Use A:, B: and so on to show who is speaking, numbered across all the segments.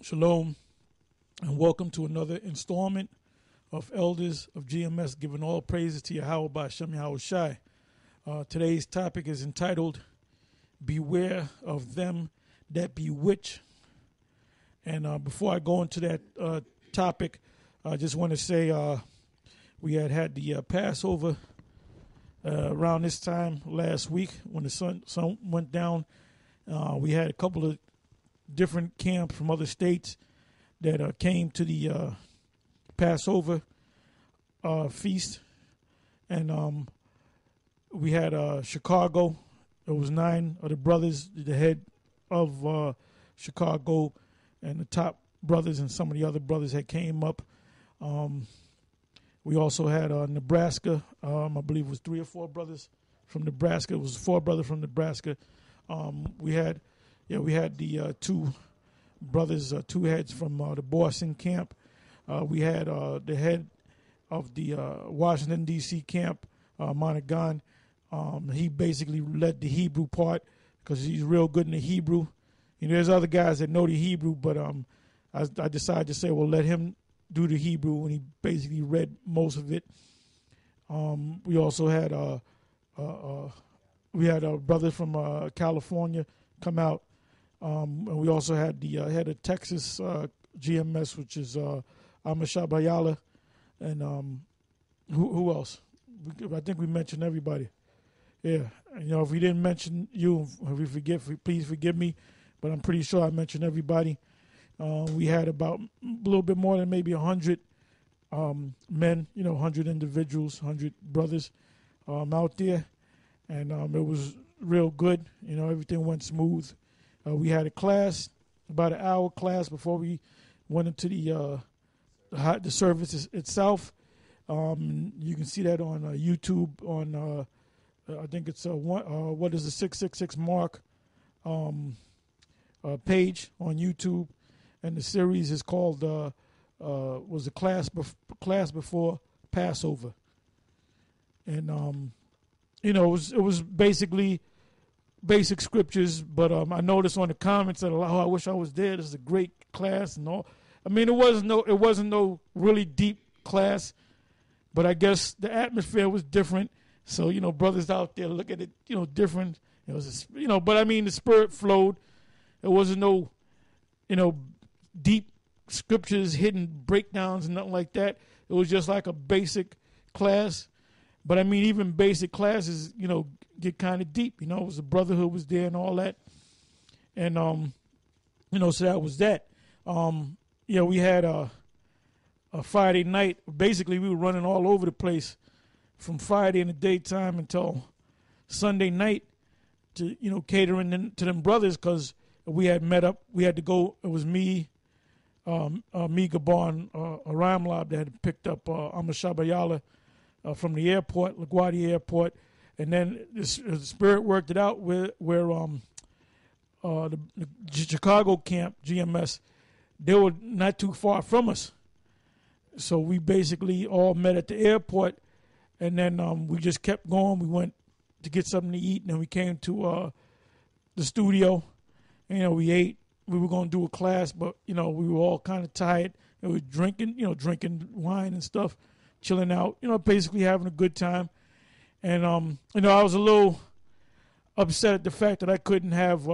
A: Shalom, and welcome to another installment of Elders of GMS, giving all praises to Yahweh by Shem Yahweh Shai. Today's topic is entitled, Beware of Them That Bewitch. And before I go into that topic, I just want to say we had the Passover around this time last week when the sun went down. We had a couple of different camps from other states that came to the Passover feast, and we had Chicago. It was 9 of the brothers, the head of Chicago, and the top brothers, and some of the other brothers that came up. We also had Nebraska. I believe it was 3 or 4 brothers from Nebraska. It was 4 brothers from Nebraska. We had the 2 brothers, 2 heads from the Boston camp. We had the head of the Washington, D.C. camp, Monaghan. He basically led the Hebrew part because he's real good in the Hebrew. You know, there's other guys that know the Hebrew, but I decided to say, well, let him do the Hebrew, and he basically read most of it. We also had a brother from California come out. And we also had the head of Texas GMS, which is Amashab Ayala, and who else? I think we mentioned everybody. Yeah, and, if we didn't mention you, if we please forgive me, but I'm pretty sure I mentioned everybody. We had about a little bit more than maybe 100 men, 100 individuals, 100 brothers out there, and it was real good. Everything went smooth. We had a class, about an hour class before we went into the service itself. You can see that on YouTube on I think it's what is the 666 Mark page on YouTube, and the series is called was a class before Passover, and it was basically basic scriptures, but I noticed on the comments that I wish I was there. This is a great class and all. I mean, it wasn't no really deep class, but I guess the atmosphere was different. So brothers out there look at it, different. It was, but I mean, the spirit flowed. It wasn't no, deep scriptures, hidden breakdowns, and nothing like that. It was just like a basic class. But I mean, even basic classes, get kind of deep. It was the brotherhood was there and all that, and so that was that. We had a Friday night. Basically, we were running all over the place from Friday in the daytime until Sunday night to catering to them brothers, because we had met up. We had to go. It was me, Gabar, and Aramlab that had picked up Amashabayala from the airport, LaGuardia Airport. And then the Spirit worked it out where the Chicago camp, GMS, they were not too far from us. So we basically all met at the airport, and then we just kept going. We went to get something to eat, and then we came to the studio. We ate. We were going to do a class, but, we were all kind of tired. And we were drinking wine and stuff, chilling out, basically having a good time. And, I was a little upset at the fact that I couldn't have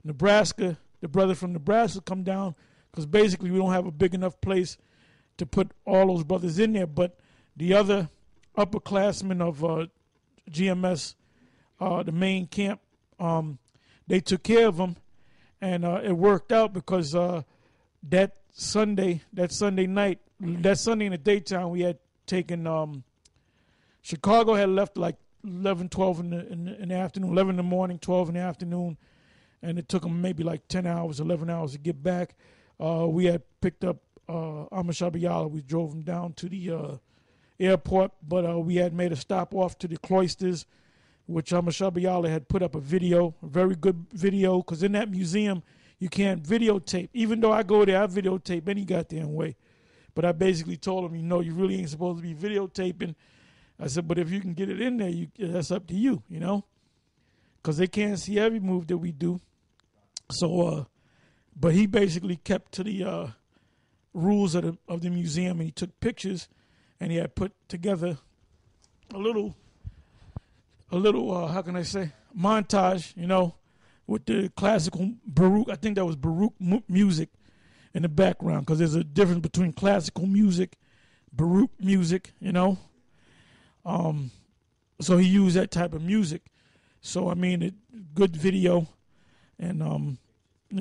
A: Nebraska, the brother from Nebraska, come down, because basically we don't have a big enough place to put all those brothers in there. But the other upperclassmen of GMS, the main camp, they took care of them, and it worked out because that Sunday night, that Sunday in the daytime, we had taken Chicago had left like 11, 12 in the afternoon, 11 in the morning, 12 in the afternoon, and it took them maybe like 10 hours, 11 hours to get back. We had picked up Amashabiyala. We drove him down to the airport, but we had made a stop off to the cloisters, which Amashabiyala had put up a video, a very good video, because in that museum, you can't videotape. Even though I go there, I videotape any goddamn way. But I basically told him, you really ain't supposed to be videotaping. I said, but if you can get it in there, that's up to you, because they can't see every move that we do. So but he basically kept to the rules of the museum, and he took pictures, and he had put together a little how can I say, montage, with the classical Baroque. I think that was Baroque music in the background, because there's a difference between classical music, Baroque music, So he used that type of music. So, I mean, good video and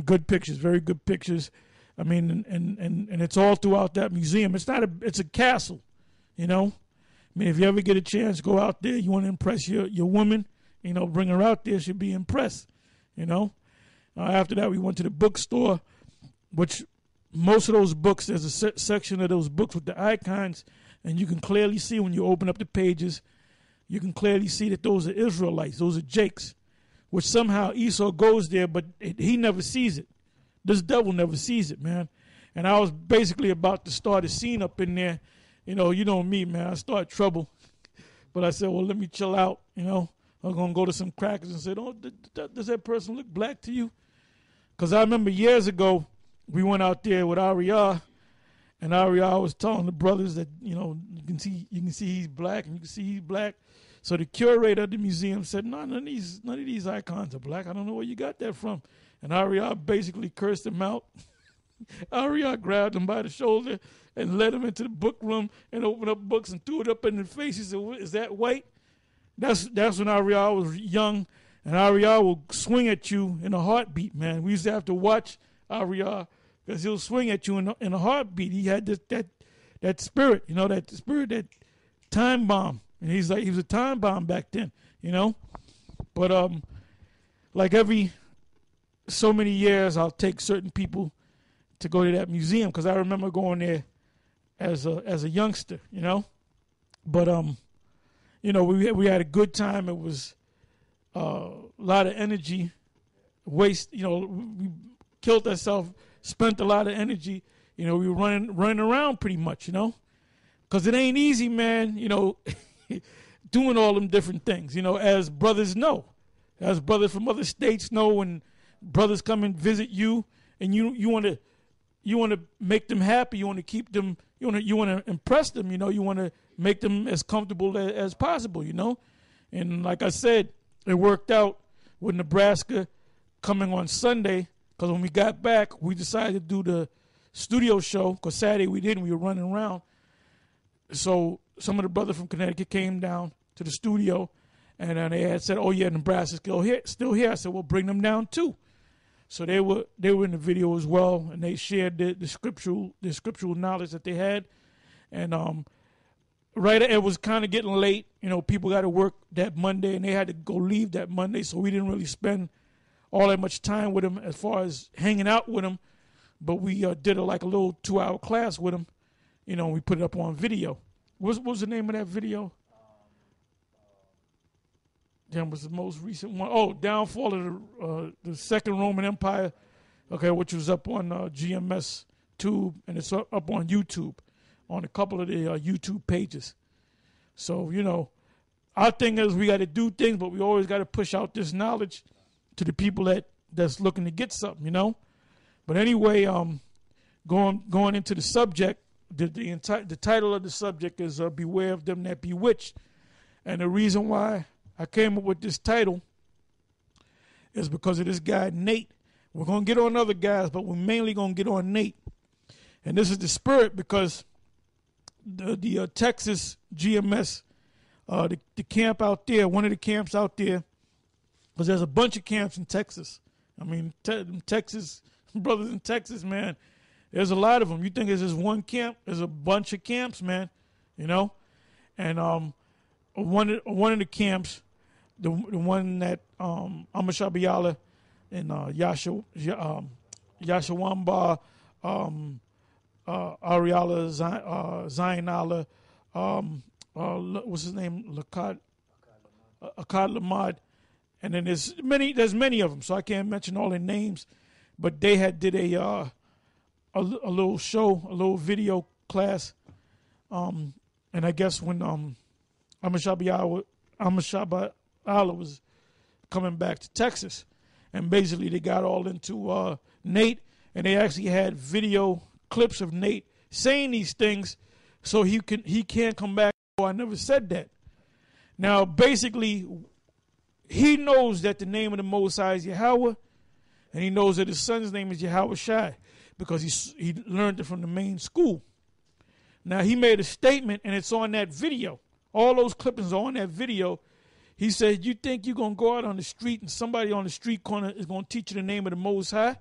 A: good pictures, very good pictures. I mean, and it's all throughout that museum. It's a castle, I mean, if you ever get a chance, go out there. You want to impress your woman, bring her out there. She'll be impressed, After that, we went to the bookstore, which most of those books, there's a section of those books with the icons, and you can clearly see when you open up the pages, you can clearly see that those are Israelites, those are Jakes, which somehow Esau goes there, but he never sees it. This devil never sees it, man. And I was basically about to start a scene up in there. You know me, man. I start trouble. But I said, well, let me chill out, I'm going to go to some crackers and say, oh, does that person look black to you? Because I remember years ago, we went out there with Ariah, and Ariah was telling the brothers that, you can see he's black, and you can see he's black. So the curator of the museum said, no, none of these icons are black. I don't know where you got that from. And Ariah basically cursed him out. Ariah grabbed him by the shoulder and led him into the book room and opened up books and threw it up in his face. He said, is that white? That's when Ariah was young, and Ariah will swing at you in a heartbeat, man. We used to have to watch Ariah because he'll swing at you in a heartbeat. He had that spirit, that spirit, that time bomb. And he was a time bomb back then, But like every so many years, I'll take certain people to go to that museum, because I remember going there as a youngster, But we had a good time. It was a lot of energy waste. We killed ourselves, spent a lot of energy. We were running around pretty much, because it ain't easy, man. Doing all them different things, as brothers know, as brothers from other states know, when brothers come and visit you, and you want to make them happy, you want to keep them, you want to impress them, you want to make them as comfortable as possible, And like I said, it worked out with Nebraska coming on Sunday, because when we got back, we decided to do the studio show, because Saturday we didn't, we were running around. So some of the brothers from Connecticut came down to the studio, and they had said, oh yeah, Nebraska's still here. I said, well, bring them down too. So they were in the video as well, and they shared the scriptural knowledge that they had. And right, it was kind of getting late. People got to work that Monday, and they had to go leave that Monday, so we didn't really spend all that much time with them as far as hanging out with them. But we did a little 2-hour class with them. We put it up on video. What was the name of that video? That was the most recent one. Oh, Downfall of the Second Roman Empire. Okay, which was up on GMS Tube, and it's up on YouTube, on a couple of the YouTube pages. So, our thing is we got to do things, but we always got to push out this knowledge to the people that's looking to get something, But anyway, going into the subject, the title of the subject is Beware of Them That Bewitch. And the reason why I came up with this title is because of this guy, Nate. We're going to get on other guys, but we're mainly going to get on Nate. And this is the spirit, because the Texas GMS, the camp out there, one of the camps out there, because there's a bunch of camps in Texas. I mean, Texas, brothers in Texas, man, there's a lot of them. You think it's just one camp? There's a bunch of camps, man, And one of the camps, the one that Amashabiala and Yashawamba, Ariala, Zionala, what's his name? Akkad Lamad, and then there's many of them, so I can't mention all their names, but they had did a little show, a little video class, and I guess when Amashabiala was coming back to Texas, and basically they got all into Nate, and they actually had video clips of Nate saying these things, so he can't come back. Oh, I never said that. Now, basically, he knows that the name of the Most High is Yahweh, and he knows that his son's name is Yahweh Shai, because he learned it from the main school. Now, he made a statement, and it's on that video. All those clippings are on that video. He said, you think you're going to go out on the street and somebody on the street corner is going to teach you the name of the Most High?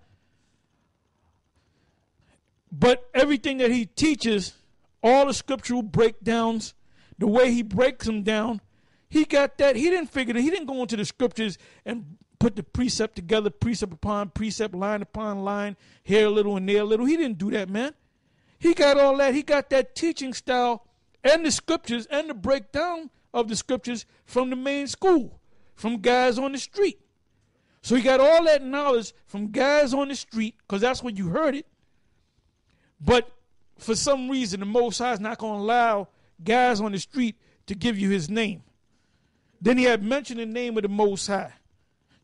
A: But everything that he teaches, all the scriptural breakdowns, the way he breaks them down, he got that. He didn't figure that. He didn't go into the scriptures and put the precept together, precept upon precept, line upon line, here a little and there a little. He didn't do that, man. He got all that. He got that teaching style and the scriptures and the breakdown of the scriptures from the main school, from guys on the street. So he got all that knowledge from guys on the street, because that's when you heard it. But for some reason, the Most High is not going to allow guys on the street to give you his name. Then he had mentioned the name of the Most High,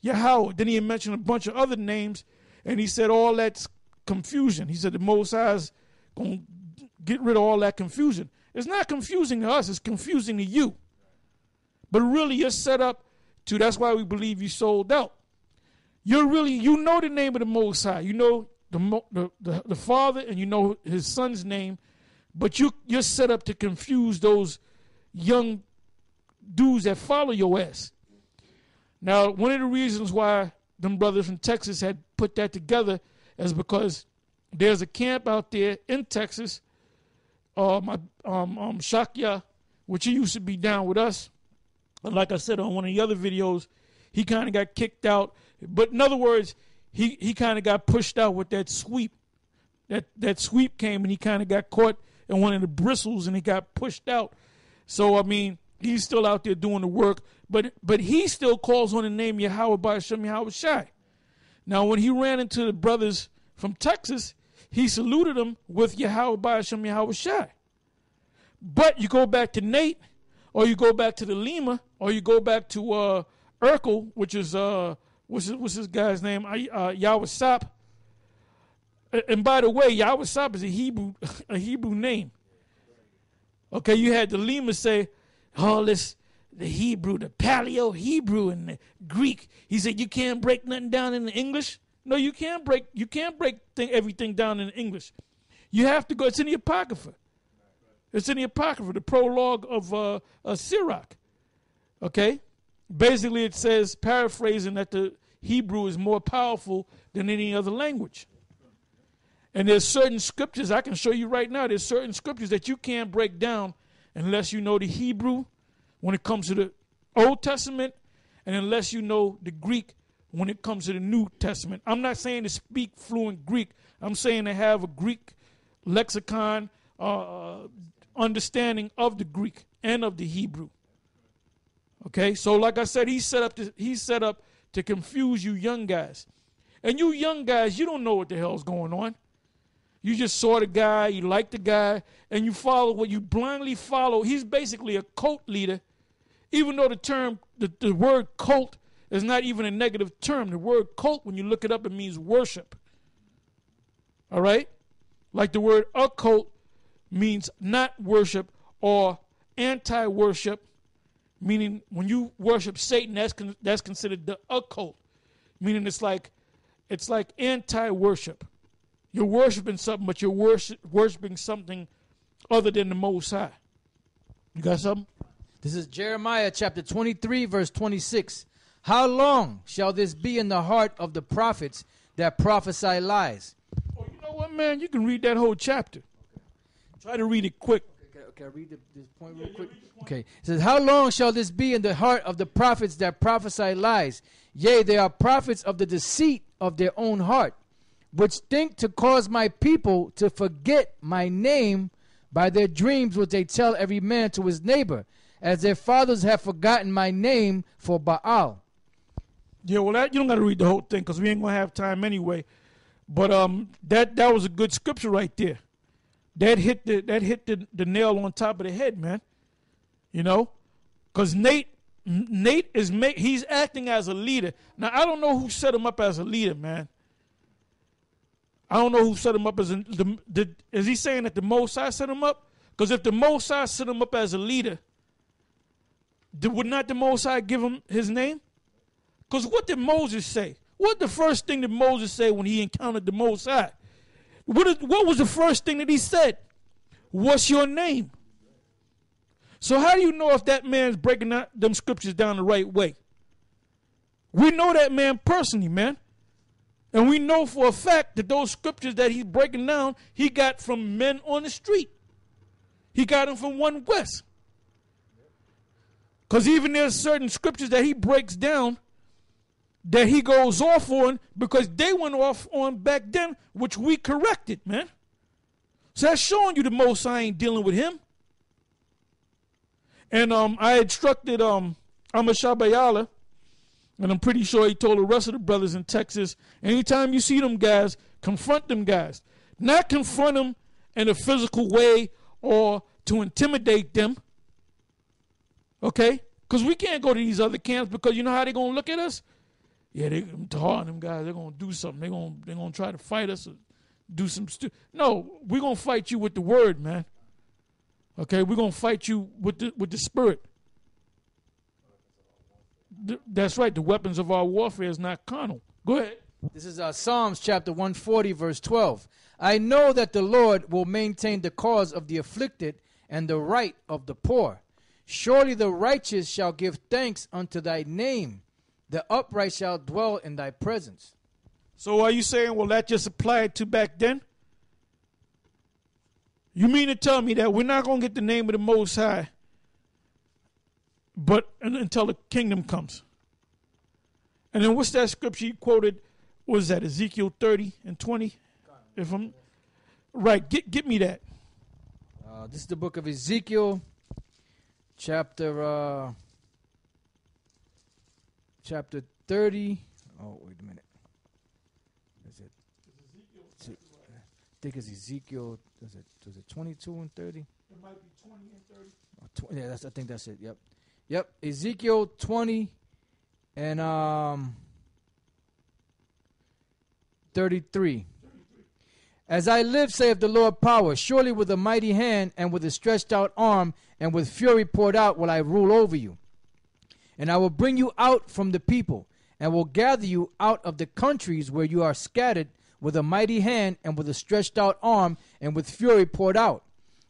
A: Yahweh. Then he had mentioned a bunch of other names, and he said all that's confusion. He said the Most High is going to get rid of all that confusion. It's not confusing to us. It's confusing to you. But really, you're set up to, that's why we believe you sold out. You know the name of the Most High. You know the Father, and you know his Son's name, but you're set up to confuse those young dudes that follow your ass. Now, one of the reasons why them brothers from Texas had put that together is because there's a camp out there in Texas, Shakya, which he used to be down with us. And like I said on one of the other videos, he kind of got kicked out. But in other words, he kind of got pushed out with that sweep. That sweep came and he kind of got caught in one of the bristles and he got pushed out. So, I mean, he's still out there doing the work. But he still calls on the name Yahweh Ba'ashem Yahweh Shai. Now, when he ran into the brothers from Texas, he saluted them with Yahweh Ba'ashem Yahweh Shai. But you go back to Nate, or you go back to the Lima, or you go back to Urkel, which is what's this guy's name? Yahweh Sap. And by the way, Yahweh Sap is a Hebrew name. Okay, you had the Lima say, oh, this the Hebrew, the Paleo Hebrew and the Greek. He said you can't break nothing down in the English. No, you can't break everything down in English. You have to go. It's in the Apocrypha. It's in the Apocrypha, the prologue of Sirach. Okay? Basically, it says, paraphrasing, that the Hebrew is more powerful than any other language. And there's certain scriptures, I can show you right now, there's certain scriptures that you can't break down unless you know the Hebrew when it comes to the Old Testament, and unless you know the Greek when it comes to the New Testament. I'm not saying to speak fluent Greek. I'm saying to have a Greek lexicon, understanding of the Greek and of the Hebrew. Okay, so like I said, he's set up to confuse you young guys. And you young guys, you don't know what the hell's going on. You just saw the guy, you like the guy, and you follow what you blindly follow. He's basically a cult leader, even though the word cult is not even a negative term. The word cult, when you look it up, it means worship. All right? Like the word occult means not worship or anti-worship, meaning when you worship Satan, that's considered the occult, meaning it's like anti-worship. You're worshiping something, but you're worshiping something other than the Most High. You got something?
B: This is Jeremiah chapter 23, verse 26. How long shall this be in the heart of the prophets that prophesy lies?
A: Oh, you know what, man? You can read that whole chapter. Try to read it quick.
B: Okay, I read this point real quick. Okay. It says, how long shall this be in the heart of the prophets that prophesy lies? Yea, they are prophets of the deceit of their own heart, which think to cause my people to forget my name by their dreams which they tell every man to his neighbor, as their fathers have forgotten my name for Baal.
A: Yeah, well, you don't got to read the whole thing because we ain't going to have time anyway. But that was a good scripture right there. That hit the nail on top of the head, man. You know, because Nate he's acting as a leader. Now, I don't know who set him up as a leader, man. I don't know who set him up as is he saying that the Most High set him up? Because if the Most High set him up as a leader, would not the Most High give him his name? Because what did Moses say? What the first thing that Moses said when he encountered the Most High? What was the first thing that he said? What's your name? So how do you know if that man's breaking them scriptures down the right way? We know that man personally, man. And we know for a fact that those scriptures that he's breaking down, he got from men on the street. He got them from One West. Because even there's certain scriptures that he breaks down that he goes off on because they went off on back then, which we corrected, man. So that's showing you the Most High ain't dealing with him. And I instructed Amashabayala, and I'm pretty sure he told the rest of the brothers in Texas, anytime you see them guys, confront them guys. Not confront them in a physical way or to intimidate them. Okay? Because we can't go to these other camps because you know how they're going to look at us? Yeah, them guys, they're going to do something. They're going to try to fight us or do some No, we're going to fight you with the word, man. Okay? We're going to fight you with the spirit. That's right. The weapons of our warfare is not carnal. Go ahead.
B: This is Psalms chapter 140, verse 12. I know that the Lord will maintain the cause of the afflicted and the right of the poor. Surely the righteous shall give thanks unto thy name. The upright shall dwell in thy presence.
A: So are you saying, well, that just applied to back then? You mean to tell me that we're not going to get the name of the Most High but until the kingdom comes? And then what's that scripture you quoted? What is that, Ezekiel 30 and 20? If I'm right, get me that.
B: This is the book of Ezekiel, chapter 30. Oh, wait a minute. Is it? I think it's Ezekiel. Was it 22 and 30?
A: It might be 20 and 30.
B: Yeah, I think that's it. Yep. Ezekiel 20 and 33. As I live, saith the Lord power, surely with a mighty hand and with a stretched out arm and with fury poured out will I rule over you. And I will bring you out from the people and will gather you out of the countries where you are scattered with a mighty hand and with a stretched out arm and with fury poured out.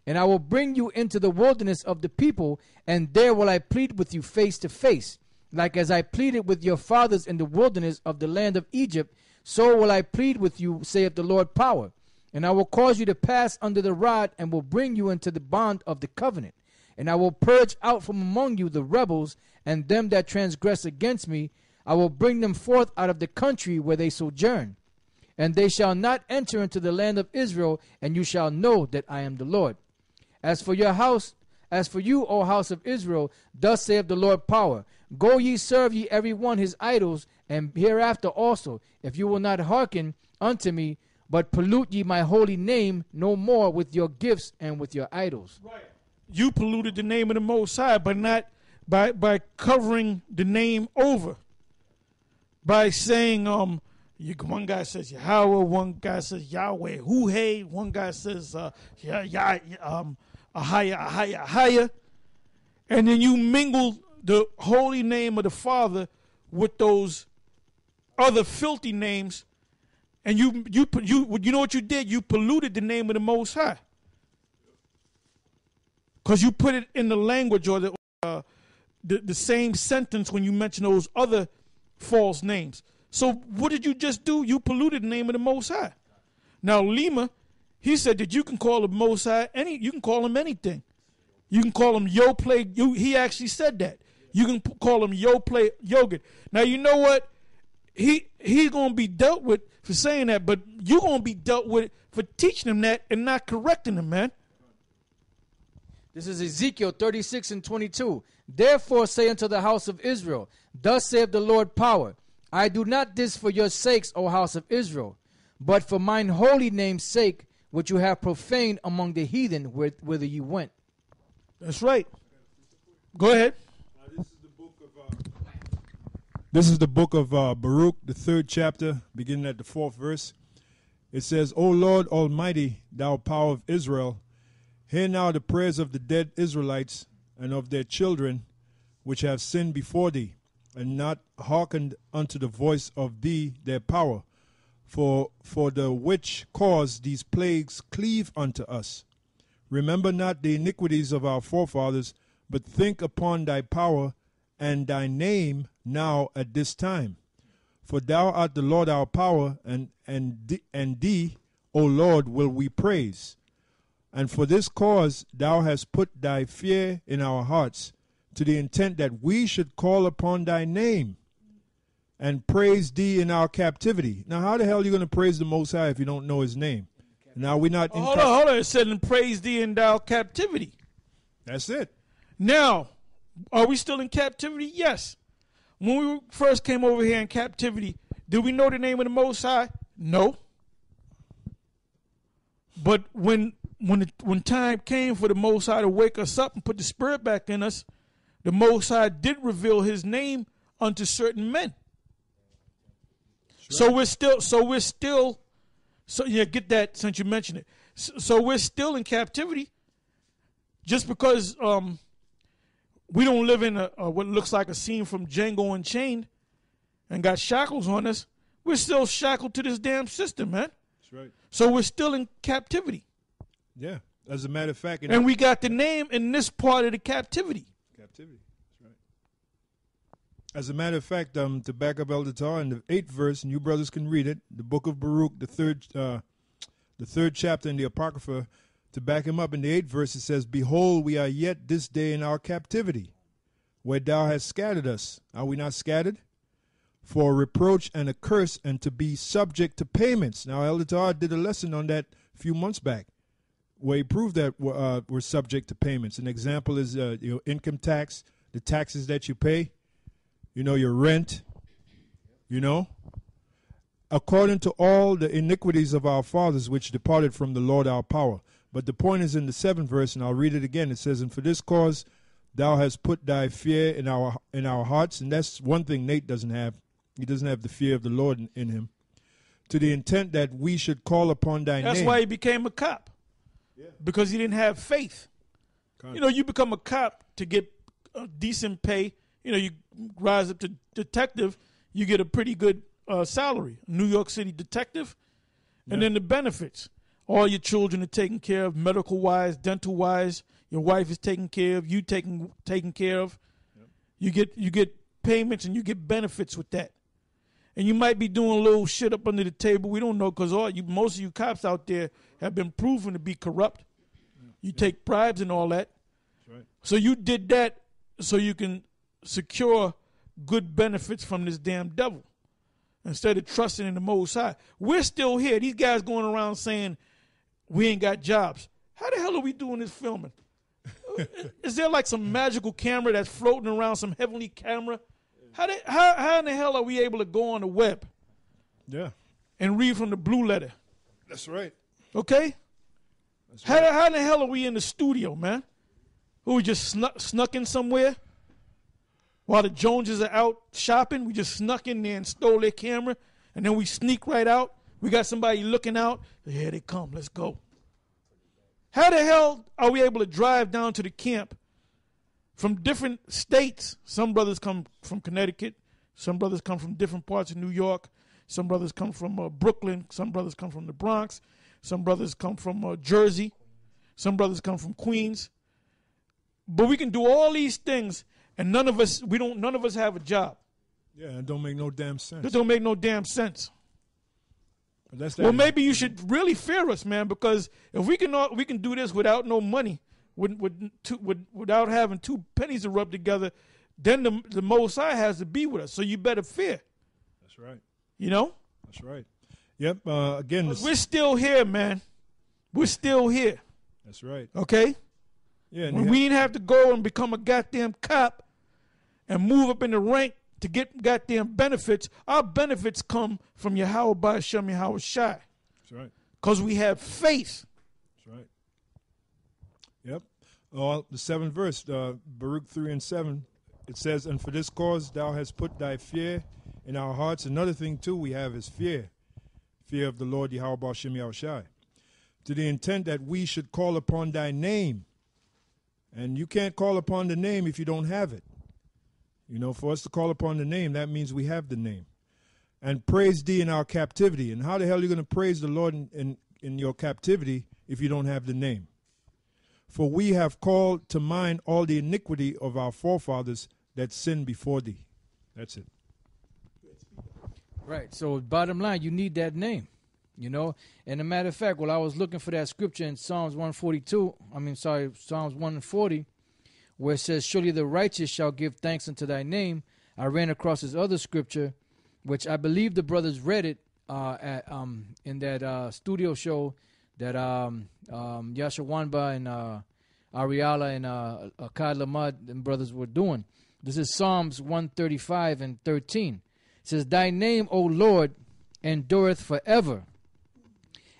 B: And I will bring you into the wilderness of the people, and there will I plead with you face to face, like as I pleaded with your fathers in the wilderness of the land of Egypt, so will I plead with you, saith the Lord power. And I will cause you to pass under the rod, and will bring you into the bond of the covenant. And I will purge out from among you the rebels, and them that transgress against me. I will bring them forth out of the country where they sojourn. And they shall not enter into the land of Israel, and you shall know that I am the Lord. As for your house, as for you, O house of Israel, thus saith the Lord power, go ye serve ye every one his idols, and hereafter also, if you will not hearken unto me, but pollute ye my holy name no more with your gifts and with your idols.
A: Right. You polluted the name of the Most High, but not by covering the name over. By saying, one guy says Yahweh, one guy says Yahweh, Huhe, one guy says Ahaya. And then you mingle the holy name of the Father with those other filthy names, and you know what you did? You polluted the name of the Most High, because you put it in the language or the same sentence when you mention those other false names. So what did you just do? You polluted the name of the Most High. Now Lima, he said that you can call the Most High you can call him anything. You can call him Yo Play. He actually said that. You can call him Yo Play Yogurt. Now you know what? He's gonna be dealt with for saying that, but you're gonna be dealt with for teaching him that and not correcting him, man.
B: This is Ezekiel 36 and 22. Therefore say unto the house of Israel, thus saith the Lord power, I do not this for your sakes, O house of Israel, but for mine holy name's sake, which you have profaned among the heathen whither you went.
A: That's right. Go ahead.
C: This is the book of Baruch, the 3rd chapter, beginning at the 4th verse. It says, O Lord Almighty, thou power of Israel, hear now the prayers of the dead Israelites and of their children, which have sinned before thee, and not hearkened unto the voice of thee, their power. For the which cause these plagues cleave unto us. Remember not the iniquities of our forefathers, but think upon thy power and thy name now at this time. For thou art the Lord our power, and thee, O Lord, will we praise. And for this cause thou hast put thy fear in our hearts, to the intent that we should call upon thy name and praise thee in our captivity. Now, how the hell are you going to praise the Most High if you don't know his name? Now, we're not in
A: hold on. It said, and praise thee in our captivity.
C: That's it.
A: Now, are we still in captivity? Yes. When we first came over here in captivity, did we know the name of the Most High? No. But when time came for the Most High to wake us up and put the Spirit back in us, the Most High did reveal his name unto certain men. Right. So we're still, yeah, get that since you mentioned it. So we're still in captivity, just because we don't live in what looks like a scene from Django Unchained and got shackles on us. We're still shackled to this damn system, man.
C: That's right.
A: So we're still in captivity.
C: Yeah, as a matter of fact.
A: And we got the name in this part of the captivity.
C: Captivity. As a matter of fact, to back up Elder Tar, in the 8th verse, and you brothers can read it, the book of Baruch, the third chapter in the Apocrypha, to back him up in the 8th verse, it says, Behold, we are yet this day in our captivity, where thou hast scattered us. Are we not scattered? For a reproach and a curse, and to be subject to payments. Now, Elder Tar did a lesson on that a few months back, where he proved that we're subject to payments. An example is your income tax, the taxes that you pay. Your rent, according to all the iniquities of our fathers, which departed from the Lord our power. But the point is in the 7th verse, and I'll read it again. It says, And for this cause thou hast put thy fear in our hearts. And that's one thing Nate doesn't have. He doesn't have the fear of the Lord in him. To the intent that we should call upon thy name.
A: That's why he became a cop. Yeah. Because he didn't have faith. You become a cop to get decent pay. You rise up to detective, you get a pretty good salary, New York City detective, and then the benefits. All your children are taken care of, medical-wise, dental-wise. Your wife is taken care of, you taken care of. Yep. You get payments and you get benefits with that. And you might be doing a little shit up under the table. We don't know, because most of you cops out there have been proven to be corrupt. You take bribes and all that. That's right. So you did that so you can secure good benefits from this damn devil instead of trusting in the Most High. We're still here. These guys going around saying we ain't got jobs. How the hell are we doing this filming? Is there like some magical camera that's floating around, some heavenly camera? How in the hell are we able to go on the web? Yeah. And read from the blue letter?
C: That's right.
A: Okay? That's right. How in the hell are we in the studio, man? Who we just snuck in somewhere? While the Joneses are out shopping, we just snuck in there and stole their camera, and then we sneak right out. We got somebody looking out. Here they come. Let's go. How the hell are we able to drive down to the camp from different states? Some brothers come from Connecticut. Some brothers come from different parts of New York. Some brothers come from Brooklyn. Some brothers come from the Bronx. Some brothers come from Jersey. Some brothers come from Queens. But we can do all these things. And none of us have a job.
C: Yeah, it don't make no damn sense.
A: It don't make no damn sense. Well, maybe you should really fear us, man, because if we can do this without no money, without having 2 pennies to rub together, then the Most High has to be with us. So you better fear.
C: That's right.
A: That's
C: right. Yep. Again,
A: we're still here, man. We're still here.
C: That's right.
A: Okay. Yeah. When we didn't have to go and become a goddamn cop and move up in the rank to get goddamn benefits, our benefits come from Yahweh Ba'ashem Yahweh Shai.
C: That's right.
A: Because we have faith.
C: That's right. Yep. The 7th verse, Baruch 3 and 7, it says, And for this cause thou hast put thy fear in our hearts. Another thing, too, we have is fear. fear of the Lord Yahweh B'Shem Yahushai, to the intent that we should call upon thy name. And you can't call upon the name if you don't have it. You know, for us to call upon the name, that means we have the name. And praise thee in our captivity. And how the hell are you going to praise the Lord in your captivity if you don't have the name? For we have called to mind all the iniquity of our forefathers that sinned before thee. That's it.
B: Right. So bottom line, you need that name, you know. And a matter of fact, while I was looking for that scripture in Psalms 140, where it says, surely the righteous shall give thanks unto thy name, I ran across this other scripture, which I believe the brothers read it in that studio show that Yashawanba and Ariala and Akkad Lamad and brothers were doing. This is Psalms 135 and 13. It says, thy name, O Lord, endureth forever,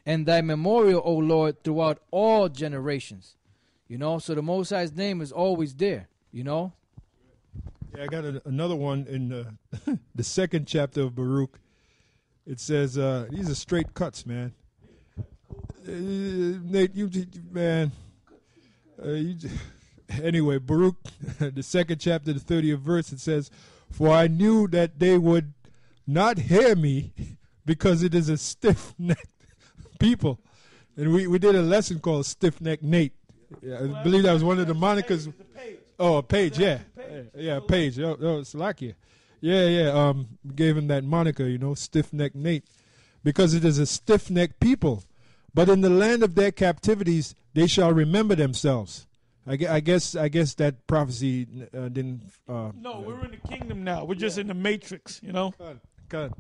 B: and thy memorial, O Lord, throughout all generations. You know, so the Most High's name is always there, you know.
C: Yeah, I got another one in the second chapter of Baruch. It says, these are straight cuts, man. Nate, man. Anyway, Baruch, the second chapter, the 30th verse, it says, for I knew that they would not hear me because it is a stiff-necked people. And we did a lesson called Stiff-Necked Nate. Yeah, I believe that was one of the monikers. Oh, a page, yeah. Yeah, page. Oh, Salakia. Yeah. Gave him that moniker, you know, Stiff-Necked Nate. Because it is a stiff-necked people. But in the land of their captivities, they shall remember themselves. I guess that prophecy didn't.
A: No, we're in the kingdom now. We're just in the matrix, you know.
C: Cut.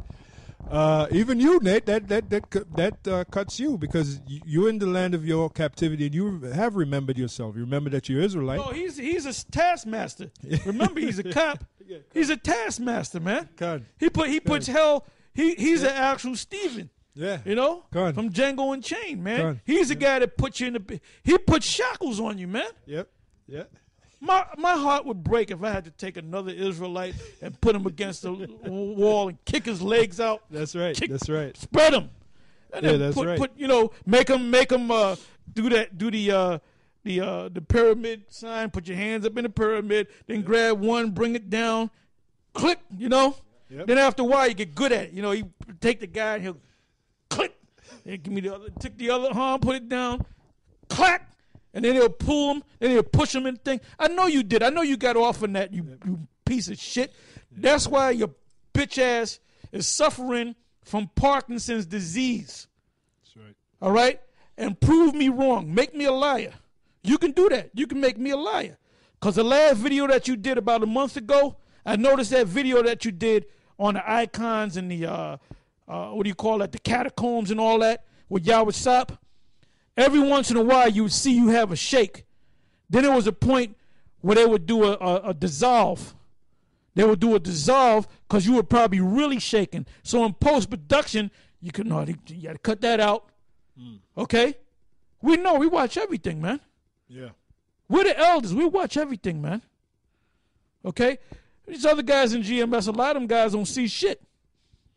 C: Even you, Nate, that cuts you because you're in the land of your captivity and you have remembered yourself. You remember that you're Israelite.
A: Oh, he's a taskmaster. Remember, he's a cop. He's a taskmaster, man. He puts hell. He's an actual Stephen.
C: Yeah,
A: you know, from Django Unchained, man. He's the guy that puts you in the. He puts shackles on you, man.
C: Yep. Yeah.
A: My heart would break if I had to take another Israelite and put him against the wall and kick his legs out.
C: That's right. That's right.
A: Spread him. And
C: yeah,
A: then
C: that's right.
A: Put make him do the pyramid sign. Put your hands up in the pyramid. Then grab one, bring it down, click. You know. Yep. Then after a while, you get good at it. You know, you take the guy and he'll click. And give me the other. Take the other arm, put it down, clack. And then he'll pull him, then he'll push him in the thing. I know you did. I know you got off on that, you piece of shit. That's why your bitch ass is suffering from Parkinson's disease.
C: That's right.
A: All right? And prove me wrong. Make me a liar. You can do that. You can make me a liar. Because the last video that you did about a month ago, I noticed that video that you did on the icons and the, the catacombs and all that with Yahweh Sop. Every once in a while, you would see you have a shake. Then there was a point where they would do a dissolve. They would do a dissolve because you were probably really shaking. So in post-production, you got to cut that out. Okay? We know. We watch everything, man.
C: Yeah.
A: We're the elders. We watch everything, man. Okay? These other guys in GMS, a lot of them guys don't see shit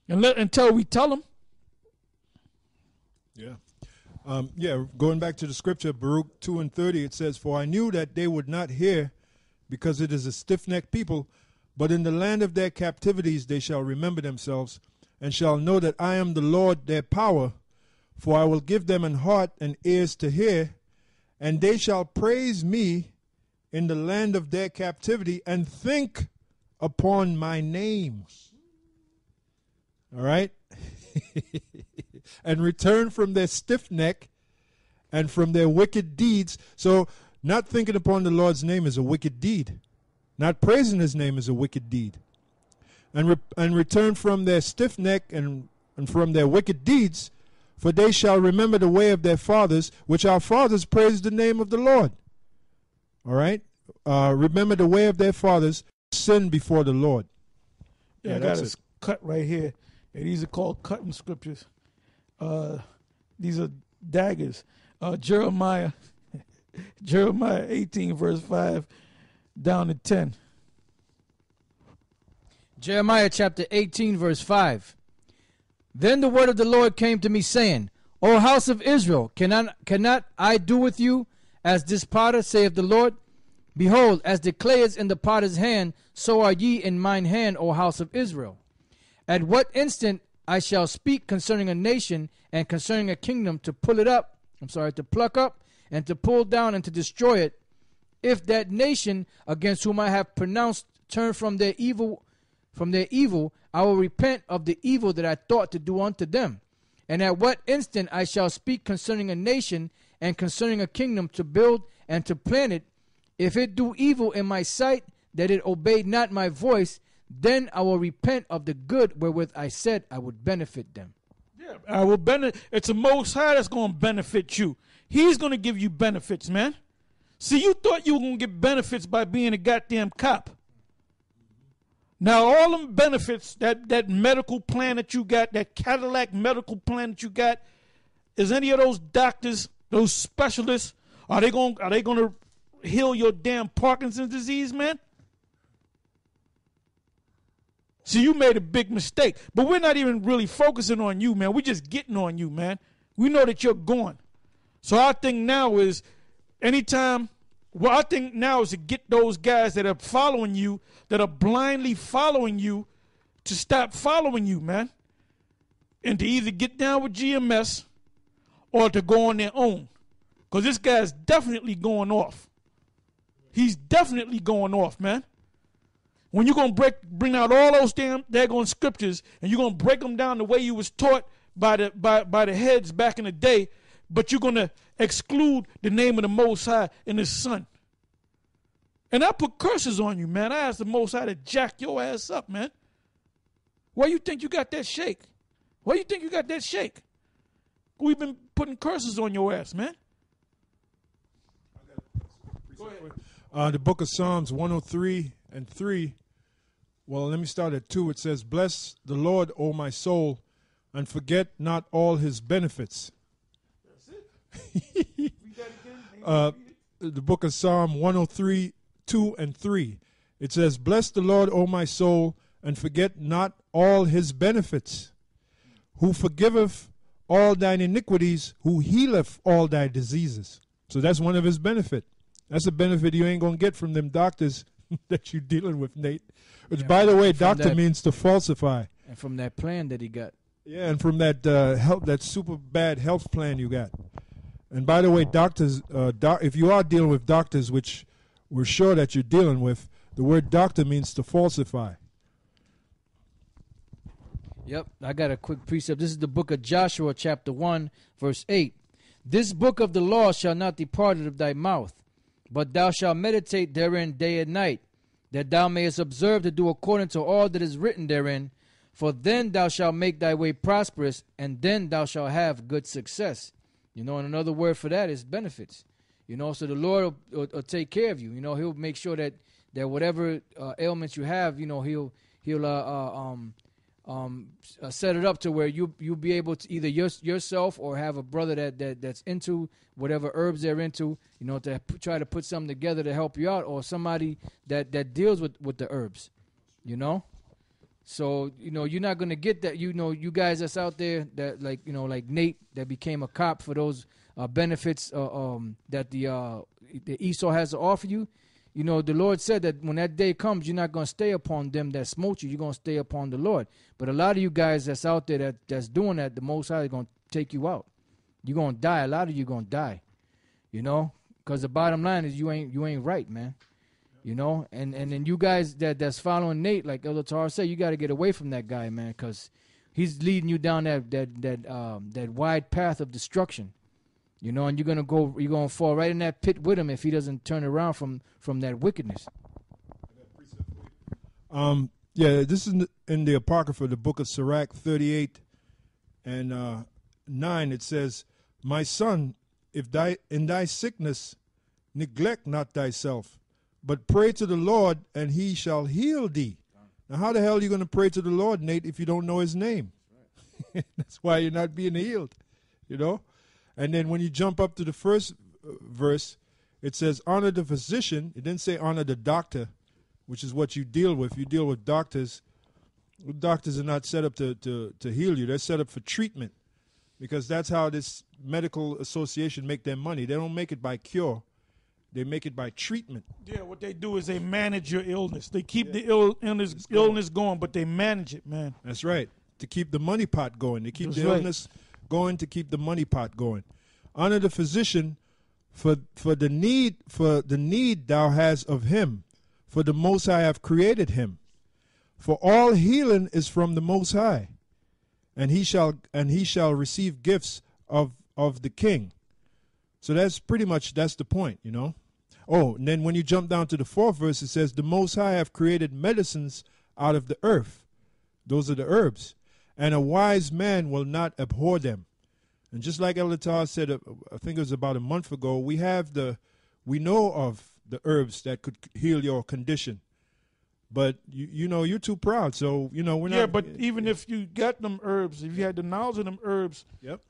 A: until we tell them.
C: Yeah. Going back to the scripture, Baruch 2 and 30, it says, for I knew that they would not hear because it is a stiff-necked people, but in the land of their captivities they shall remember themselves and shall know that I am the Lord their power, for I will give them an heart and ears to hear, and they shall praise me in the land of their captivity and think upon my name. All right? And return from their stiff neck and from their wicked deeds. So not thinking upon the Lord's name is a wicked deed. Not praising his name is a wicked deed. And return from their stiff neck and from their wicked deeds, for they shall remember the way of their fathers, which our fathers praised the name of the Lord. All right? Remember the way of their fathers, sin before the Lord.
A: Yeah, I got this cut right here. And these are called cutting scriptures. These are daggers. Jeremiah 18, verse 5 down to 10.
B: Jeremiah chapter 18, verse 5. Then the word of the Lord came to me, saying, O house of Israel, cannot I do with you as this potter, saith the Lord? Behold, as the clay is in the potter's hand, so are ye in mine hand, O house of Israel. At what instant I shall speak concerning a nation and concerning a kingdom to pluck up and to pull down and to destroy it, if that nation against whom I have pronounced turn from their evil, I will repent of the evil that I thought to do unto them. And at what instant I shall speak concerning a nation and concerning a kingdom to build and to plant it, if it do evil in my sight, that it obey not my voice, then I will repent of the good wherewith I said I would benefit them.
A: Yeah, I will benefit. It's the Most High that's going to benefit you. He's going to give you benefits, man. See, you thought you were going to get benefits by being a goddamn cop. Now, all them benefits, that medical plan that you got, that Cadillac medical plan that you got, is any of those doctors, those specialists, are they going to heal your damn Parkinson's disease, man? See, you made a big mistake. But we're not even really focusing on you, man. We're just getting on you, man. We know that you're going. So our thing now is our thing now is to get those guys that are following you, that are blindly following you, to stop following you, man. And to either get down with GMS or to go on their own. Because this guy's definitely going off. He's definitely going off, man. When you're going to bring out all those daggone scriptures and you're going to break them down the way you was taught by the heads back in the day, but you're going to exclude the name of the Most High and His Son. And I put curses on you, man. I asked the Most High to jack your ass up, man. Why you think you got that shake? Why you think you got that shake? We've been putting curses on your ass, man.
C: Go ahead. The book of Psalms 103 and 3. Well, let me start at 2. It says, Bless the Lord, O my soul, and forget not all His benefits. That's it. The book of Psalm 103, 2 and 3. It says, Bless the Lord, O my soul, and forget not all His benefits, who forgiveth all thine iniquities, who healeth all thy diseases. So that's one of His benefits. That's a benefit you ain't going to get from them doctors that you're dealing with, Nate. Which, yeah, by the way, doctor means to falsify.
B: And from that plan that he got.
C: Yeah, and from that that super bad health plan you got. And by the way, doctors, if you are dealing with doctors, which we're sure that you're dealing with, the word doctor means to falsify.
B: Yep, I got a quick precept. This is the book of Joshua, chapter 1, verse 8. This book of the law shall not depart out of thy mouth, but thou shalt meditate therein day and night, that thou mayest observe to do according to all that is written therein. For then thou shalt make thy way prosperous, and then thou shalt have good success. You know, and another word for that is benefits. You know, so the Lord will take care of you. You know, He'll make sure that whatever ailments you have, you know, He'll set it up to where you'll be able to either yourself or have a brother that's into whatever herbs they're into, you know, to try to put something together to help you out, or somebody that deals with the herbs, you know. So, you know, you're not going to get that, you know, you guys that's out there that, like, you know, like Nate that became a cop for those benefits that the Esau has to offer you. You know, the Lord said that when that day comes, you're not going to stay upon them that smote you. You're going to stay upon the Lord. But a lot of you guys that's out there that's doing that, the Most High is going to take you out. You're going to die. A lot of you going to die, you know, because the bottom line is you ain't right, man. You know, and then you guys that's following Nate, like Elder Tar said, you got to get away from that guy, man, because he's leading you down that wide path of destruction. You know, and you're gonna fall right in that pit with him if he doesn't turn around from that wickedness.
C: Yeah, this is in the Apocrypha, the book of Sirach 38 and 9. It says, My son, if in thy sickness neglect not thyself, but pray to the Lord, and He shall heal thee. Now, how the hell are you going to pray to the Lord, Nate, if you don't know His name? That's why you're not being healed, you know. And then when you jump up to the first verse, it says, honor the physician. It didn't say honor the doctor, which is what you deal with. You deal with doctors. Doctors are not set up to heal you. They're set up for treatment, because that's how this medical association make their money. They don't make it by cure. They make it by treatment.
A: Yeah, what they do is they manage your illness. They keep the illness going, but they manage it, man.
C: That's right. To keep the money pot going. They keep
A: That's
C: the
A: right.
C: illness going to keep the money pot going. Honor the physician for the need thou hast of him, for the Most High have created him. For all healing is from the Most High, and he shall receive gifts of the King. So that's the point, you know. Oh, and then when you jump down to the 4th verse, it says, the Most High have created medicines out of the earth. Those are the herbs. And a wise man will not abhor them. And just like Elder Tar said, I think it was about a month ago, we know of the herbs that could heal your condition. But, you know, you're too proud. So, you know, we're not.
A: Yeah, but even if you got them herbs, if you had the knowledge of them herbs,
C: Yep.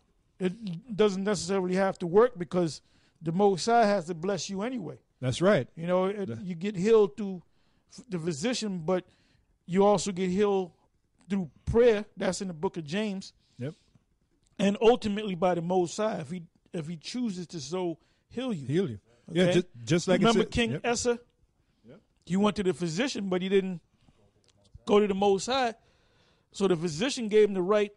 A: it doesn't necessarily have to work, because the Most High has to bless you anyway.
C: That's right.
A: You know, you get healed through the physician, but you also get healed through prayer. That's in the book of James.
C: Yep.
A: And ultimately by the Most High, if he chooses to so heal you.
C: Heal you.
A: Okay?
C: Yeah, just like
A: Remember
C: it said,
A: King
C: yep.
A: Asa?
C: Yep.
A: He went to the physician, but he didn't go to the Most High. So the physician gave him the right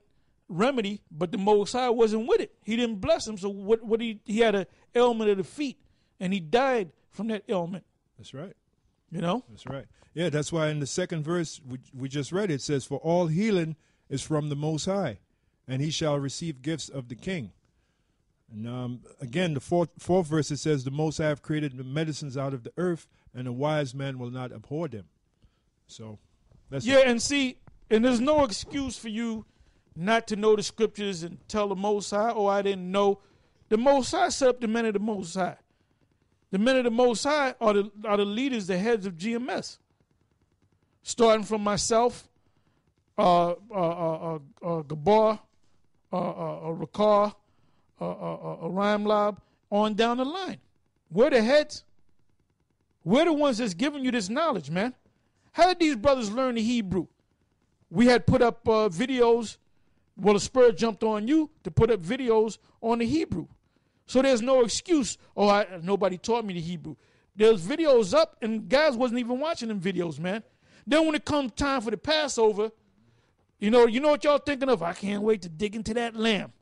A: remedy, but the Most High wasn't with it. He didn't bless him. So what he had an ailment of the feet, and he died from that ailment.
C: That's right.
A: You know?
C: That's right. Yeah, that's why in the 2nd verse we just read it says, for all healing is from the Most High, and he shall receive gifts of the King. And again, the fourth verse, it says, the Most High have created the medicines out of the earth, and a wise man will not abhor them. So, that's
A: Yeah, and see, and there's no excuse for you not to know the scriptures and tell the Most High, oh, I didn't know. The Most High set up the men of the Most High. The men of the Most High are the leaders, the heads of GMS. Starting from myself, Gabar, Rakar, Rhyme Lob, on down the line. We're the heads. We're the ones that's giving you this knowledge, man. How did these brothers learn the Hebrew? We had put up videos. Well, the Spirit jumped on you to put up videos on the Hebrew. So there's no excuse, nobody taught me the Hebrew. There's videos up, and guys wasn't even watching them videos, man. Then when it comes time for the Passover, you know what y'all thinking of? I can't wait to dig into that lamb.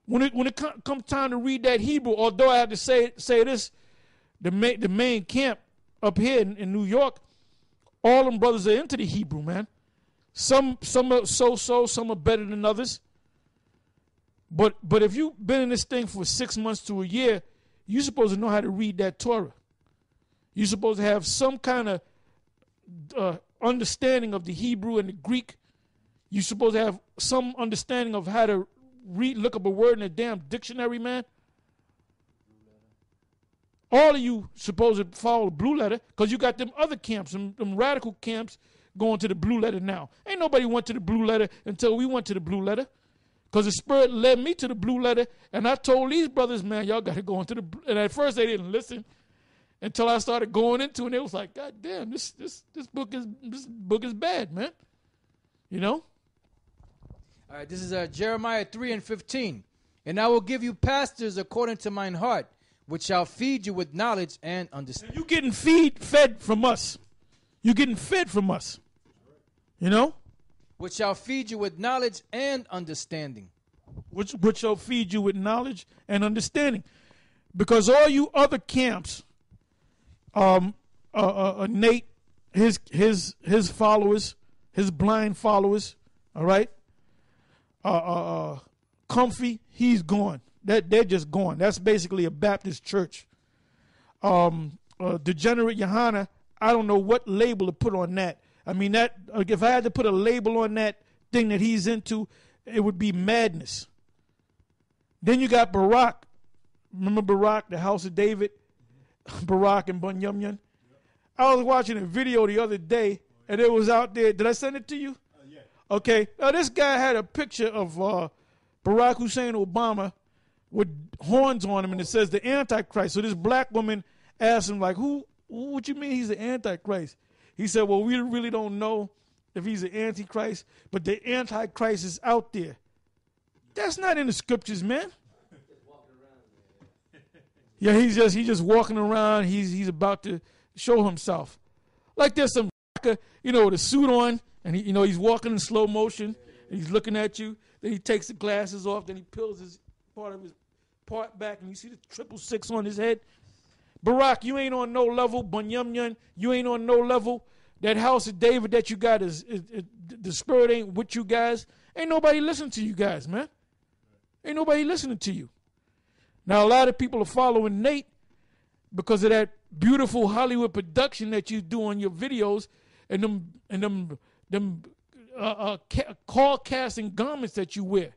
A: When it comes time to read that Hebrew, although I have to say this, the main camp up here in New York, all them brothers are into the Hebrew, man. Some are so, some are better than others. But if you've been in this thing for 6 months to a year, you're supposed to know how to read that Torah. You're supposed to have some kind of understanding of the Hebrew and the Greek. You're supposed to have some understanding of how to look up a word in a damn dictionary, man. All of you supposed to follow the blue letter, because you got them other camps, them radical camps going to the blue letter now. Ain't nobody went to the blue letter until we went to the blue letter. Because the Spirit led me to the blue letter, and I told these brothers, man, y'all got to go into the blue. And at first they didn't listen until I started going into it, and they was like, God damn, this book is bad, man. You know?
B: All right, this is Jeremiah 3:15. And I will give you pastors according to mine heart, which shall feed you with knowledge and understanding.
A: You getting fed from us. You getting fed from us. You know?
B: Which shall feed you with knowledge and understanding.
A: Which shall feed you with knowledge and understanding. Because all you other camps, Nate, his followers, his blind followers, all right? Comfy, he's gone. They're just gone. That's basically a Baptist church. Degenerate Johanna, I don't know what label to put on that. I mean, that if I had to put a label on that thing that he's into, it would be madness. Then you got Barak. Remember Barak, the house of David? Barak and Bunyamyan. I was watching a video the other day, and it was out there. Did I send it to you?
C: Yeah.
A: Okay. Now, this guy had a picture of Barack Hussein Obama with horns on him, and it says the Antichrist. So this black woman asked him, like, what you mean he's the Antichrist? He said, well, we really don't know if he's an antichrist, but the antichrist is out there. That's not in the scriptures, man. Yeah, he's just walking around. He's about to show himself. Like there's some, with a suit on, and he's walking in slow motion. And he's looking at you. Then he takes the glasses off. Then he peels his part back, and you see the 666 on his head. Barack, you ain't on no level. Bunyamyan, you ain't on no level. That house of David that you got is the spirit ain't with you guys. Ain't nobody listening to you guys, man. Ain't nobody listening to you. Now, a lot of people are following Nate because of that beautiful Hollywood production that you do on your videos and them call casting garments that you wear.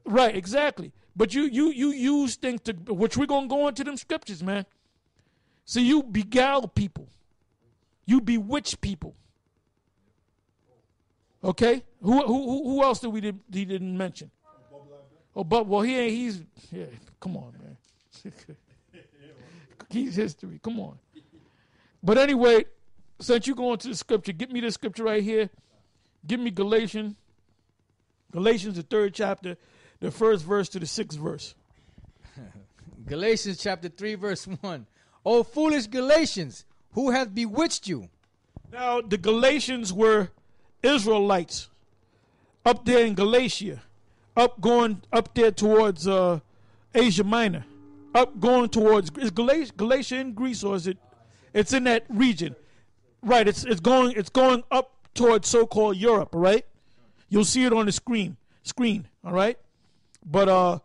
A: Right, exactly. But you use things to, which we're going to go into them scriptures, man. So you beguile people. You bewitch people. Okay? Who else he didn't mention? Oh, but well, he's come on, man. He's history. Come on. But anyway, since you go into the scripture, get me the scripture right here. Give me Galatians, the 3rd chapter, the 1st verse to the 6th verse.
B: Galatians chapter 3, verse 1. O foolish Galatians, who hath bewitched you?
A: Now, the Galatians were Israelites up there in Galatia, going up there towards Asia Minor, going towards, is Galatia in Greece, or is it? It's in that region, right? It's going up towards so-called Europe, all right? You'll see it on the screen, all right? But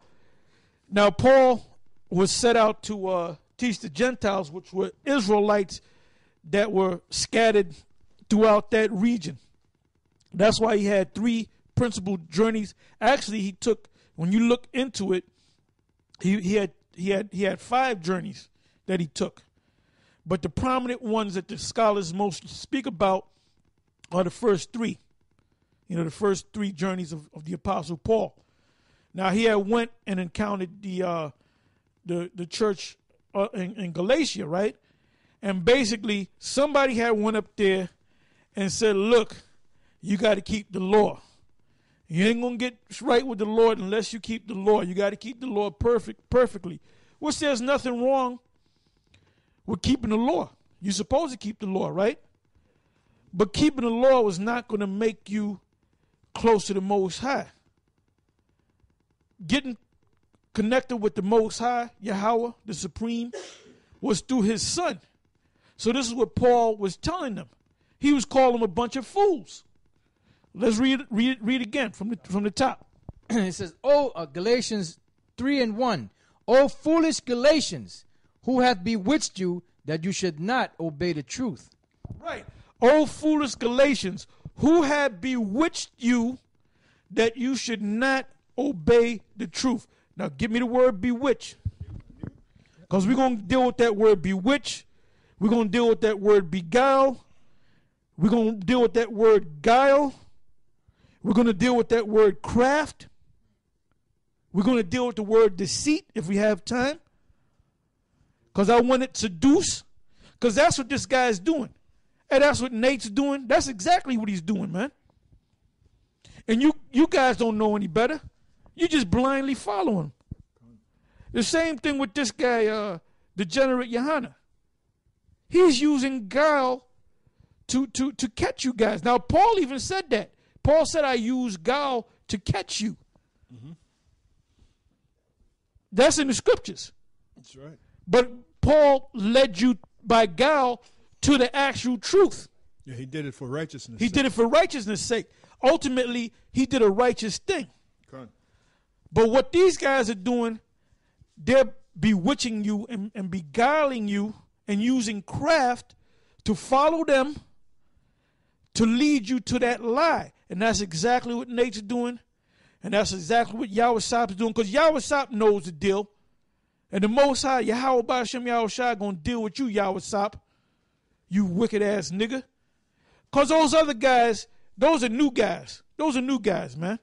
A: now Paul was set out to teach the Gentiles, which were Israelites that were scattered throughout that region. That's why he had 3 principal journeys. Actually, he took, when you look into it, he had 5 journeys that he took. But the prominent ones that the scholars most speak about are the first 3. The first 3 journeys of the Apostle Paul. Now he had went and encountered the church in Galatia, right? And basically somebody had went up there and said, look, you got to keep the law. You ain't going to get right with the Lord unless you keep the law. You got to keep the law perfectly. Which there's nothing wrong with keeping the law. You're supposed to keep the law, right? But keeping the law was not going to make you close to the Most High. Getting connected with the Most High, Yahweh, the Supreme, was through his son. So this is what Paul was telling them. He was calling them a bunch of fools. Let's read again from the top.
B: It says, Galatians 3 and 1. O foolish Galatians, who hath bewitched you that you should not obey the truth?
A: Right. O foolish Galatians, who have bewitched you that you should not obey the truth? Now give me the word bewitch. Because we're going to deal with that word bewitch. We're going to deal with that word beguile. We're going to deal with that word guile. We're going to deal with that word craft. We're going to deal with the word deceit if we have time. Because I want it seduce. Because that's what this guy is doing. And that's what Nate's doing. That's exactly what he's doing, man. And you guys don't know any better. You just blindly follow him. The same thing with this guy, degenerate Johanna. He's using guile to catch you guys. Now, Paul even said that. Paul said, I use guile to catch you. Mm-hmm. That's in the scriptures.
C: That's right.
A: But Paul led you by guile to the actual truth.
C: Yeah, he did it for righteousness'
A: sake. He did it for righteousness' sake. Ultimately, he did a righteous thing.
C: Come.
A: But what these guys are doing, they're bewitching you and beguiling you and using craft to follow them to lead you to that lie. And that's exactly what Nate's doing. And that's exactly what Yahweh Sop is doing. Because Yahweh Sop knows the deal. And the Most High, Yahweh Ba'ashem Yahweh Shai, going to deal with you, Yahweh Sop. You wicked ass nigga. Because those other guys, those are new guys. Those are new guys, man.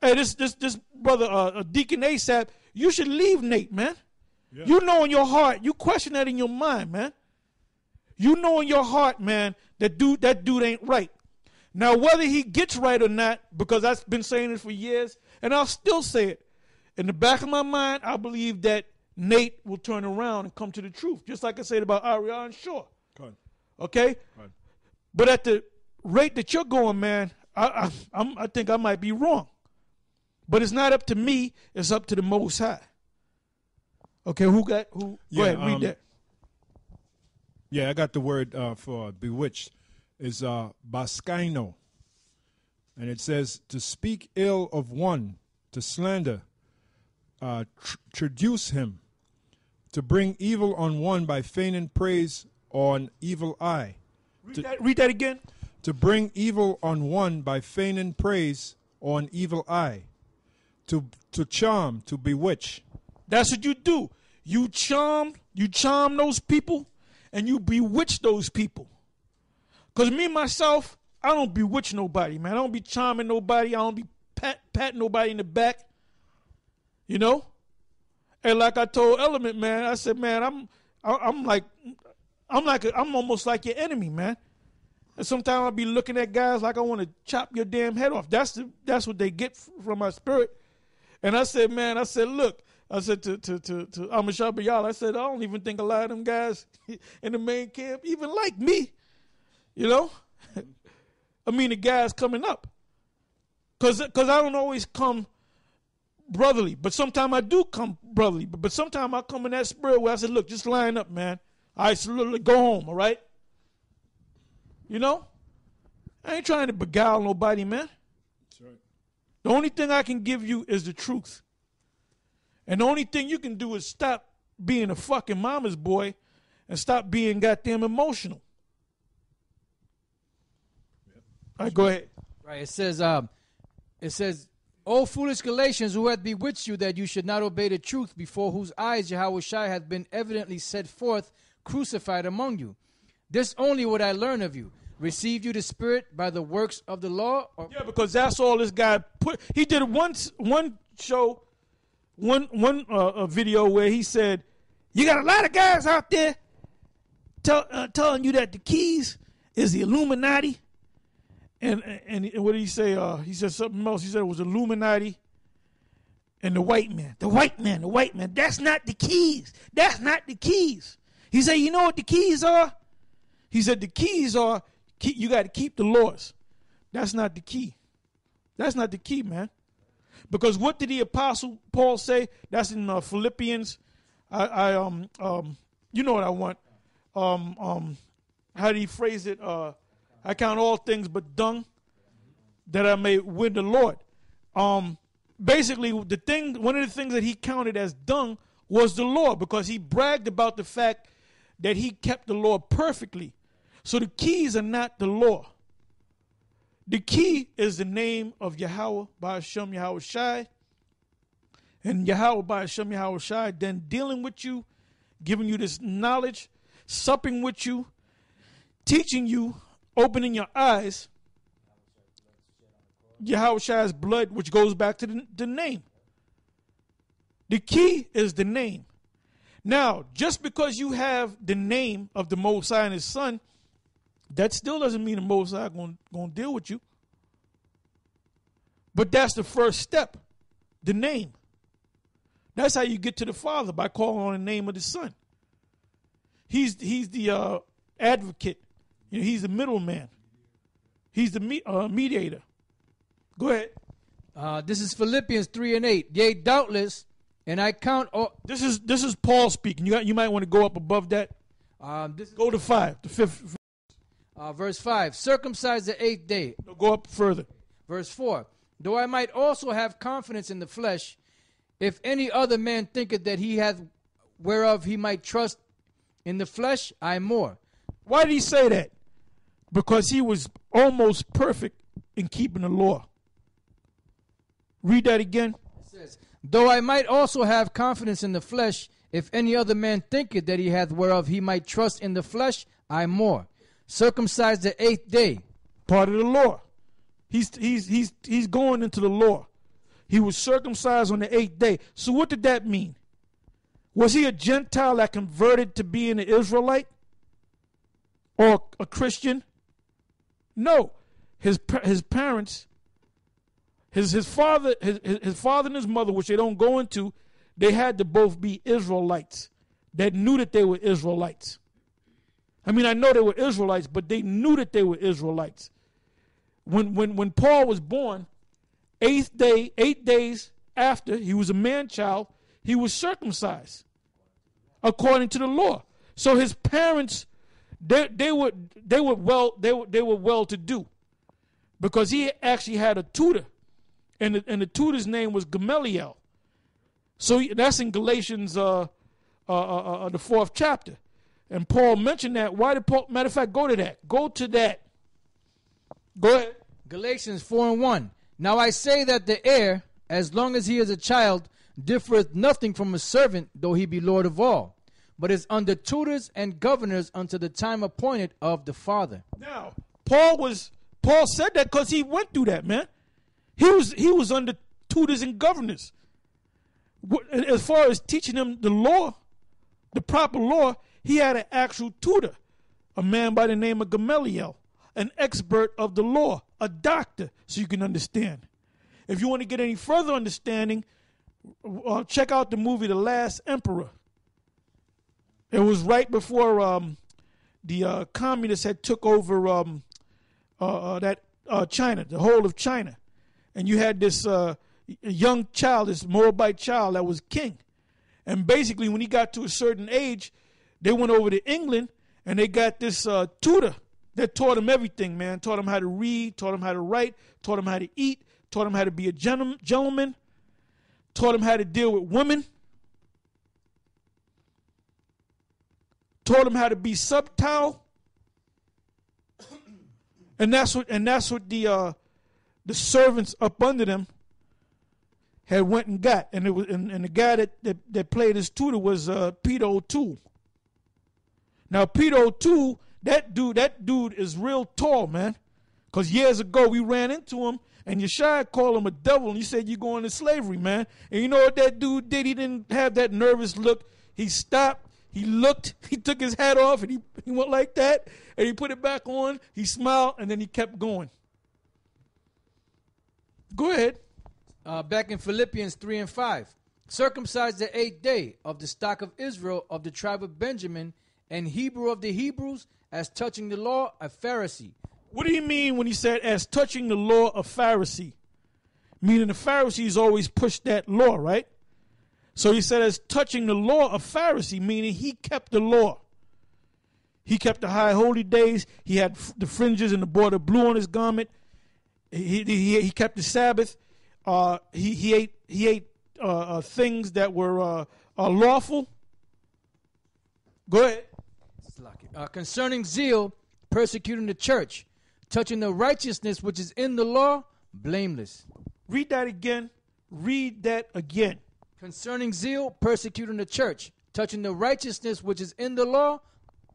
A: Hey, this brother, Deacon ASAP, you should leave Nate, man. Yeah. You know in your heart, you question that in your mind, man. You know in your heart, man, that dude ain't right. Now, whether he gets right or not, because I've been saying it for years, and I'll still say it, in the back of my mind, I believe that Nate will turn around and come to the truth, just like I said about Ariana Shaw.
C: Good.
A: Okay?
C: Good.
A: But at the rate that you're going, man, I think I might be wrong. But it's not up to me, it's up to the Most High. Okay, who? Go ahead, read that.
C: Yeah, I got the word for bewitched. Is Bascaino. And it says to speak ill of one, to slander, traduce him, to bring evil on one by feigning praise or an evil eye.
A: Read that again.
C: To bring evil on one by feigning praise or an evil eye. To charm, to bewitch.
A: That's what you do. You charm those people, and you bewitch those people. Because me, myself, I don't bewitch nobody, man. I don't be charming nobody. I don't be patting nobody in the back. You know? And like I told Element, man, I said, man, I'm almost like your enemy, man. And sometimes I'll be looking at guys like I want to chop your damn head off. That's what they get from my spirit. And I said, man, look, I said to Amashaba, I said, I don't even think a lot of them guys in the main camp even like me. You know? I mean, the guys coming up. Because I don't always come brotherly. But sometimes I do come brotherly. But sometimes I come in that spirit where I said, look, just line up, man. All right, so look, go home, all right? You know? I ain't trying to beguile nobody, man.
C: That's right.
A: The only thing I can give you is the truth. And the only thing you can do is stop being a fucking mama's boy and stop being goddamn emotional. All right, go ahead.
B: Right. It says, O foolish Galatians, who hath bewitched you that you should not obey the truth, before whose eyes Yahushua hath been evidently set forth, crucified among you. This only would I learn of you. Received you the Spirit by the works of the law? Or
A: Yeah, because that's all this guy put. He did one show, one video where he said, you got a lot of guys out there telling you that the keys is the Illuminati. And what did he say? He said something else. He said it was Illuminati and the white man. The white man. That's not the keys. That's not the keys. He said, you know what the keys are? He said the keys are, you got to keep the laws. That's not the key. That's not the key, man. Because what did the Apostle Paul say? That's in Philippians. You know what I want. How did he phrase it? I count all things but dung, that I may win the Lord. Basically, one of the things that he counted as dung was the law, because he bragged about the fact that he kept the law perfectly. So the keys are not the law. The key is the name of Yahweh Ba'ashem Yahushai. And Yahweh Ba'ashem Yahushai then dealing with you, giving you this knowledge, supping with you, teaching you, opening your eyes, Yahushua's blood, which goes back to the name. The key is the name. Now, just because you have the name of the Most High and His Son, that still doesn't mean the Most High going to deal with you. But that's the first step, the name. That's how you get to the Father, by calling on the name of the Son. He's the advocate. You know, he's the middleman. He's the mediator. Go ahead.
B: This is Philippians 3:8. Yea, doubtless, and I count all.
A: This is Paul speaking. You might want to go up above that. Go to 5, the 5th.
B: Verse 5. Circumcised the 8th day.
A: No, go up further.
B: Verse 4. Though I might also have confidence in the flesh, if any other man thinketh that he hath whereof he might trust in the flesh, I more.
A: Why did he say that? Because he was almost perfect in keeping the law. Read that again.
B: It says, though I might also have confidence in the flesh, if any other man thinketh that he hath whereof he might trust in the flesh, I more. Circumcised the 8th day.
A: Part of the law. He's going into the law. He was circumcised on the 8th day. So what did that mean? Was he a Gentile that converted to being an Israelite? or a Christian? No. His parents, his father and his mother, which they don't go into, they had to both be Israelites that knew that they were Israelites. I mean, I know they were Israelites, but they knew that they were Israelites. When Paul was born, 8 days after he was a man child, he was circumcised according to the law. So his parents, they were well to do, because he actually had a tutor, and the tutor's name was Gamaliel. So that's in Galatians the 4th chapter. And Paul mentioned that. Why did Paul? Matter of fact, go to that. Go ahead.
B: Galatians 4:1. Now I say that the heir, as long as he is a child, differeth nothing from a servant, though he be Lord of all, but is under tutors and governors unto the time appointed of the Father.
A: Now, Paul said that because he went through that, man. He was under tutors and governors. As far as teaching them the law, the proper law, he had an actual tutor, a man by the name of Gamaliel, an expert of the law, a doctor, so you can understand. If you want to get any further understanding, check out the movie The Last Emperor. It was right before the communists had took over China, the whole of China. And you had this young child, this Moabite child that was king. And basically when he got to a certain age, they went over to England and they got this tutor that taught him everything, man. Taught him how to read, taught him how to write, taught him how to eat, taught him how to be a gentleman, taught him how to deal with women, taught him how to be subtle. And that's what the servants up under them had went and got. And it was and the guy that played his tutor was Peter O'Toole. Now Peter O'Toole, that dude is real tall, man. Because years ago we ran into him and Yeshua called him a devil and he said, "You're going to slavery, man." And you know what that dude did? He didn't have that nervous look. He stopped, he looked, he took his hat off and he went like that and he put it back on. He smiled and then he kept going. Go ahead.
B: Back in Philippians 3:5. Circumcised the 8th day, of the stock of Israel, of the tribe of Benjamin, and Hebrew of the Hebrews, as touching the law, a Pharisee.
A: What do you mean when he said, as touching the law, a Pharisee? Meaning the Pharisees always pushed that law, right? So he said, as touching the law, a Pharisee, meaning he kept the law. He kept the high holy days. He had the fringes and the border blue on his garment. He kept the Sabbath. He ate things that were lawful. Go ahead.
B: Concerning zeal, persecuting the church, touching the righteousness which is in the law, blameless.
A: Read that again. Read that again.
B: Concerning zeal, persecuting the church, touching the righteousness which is in the law.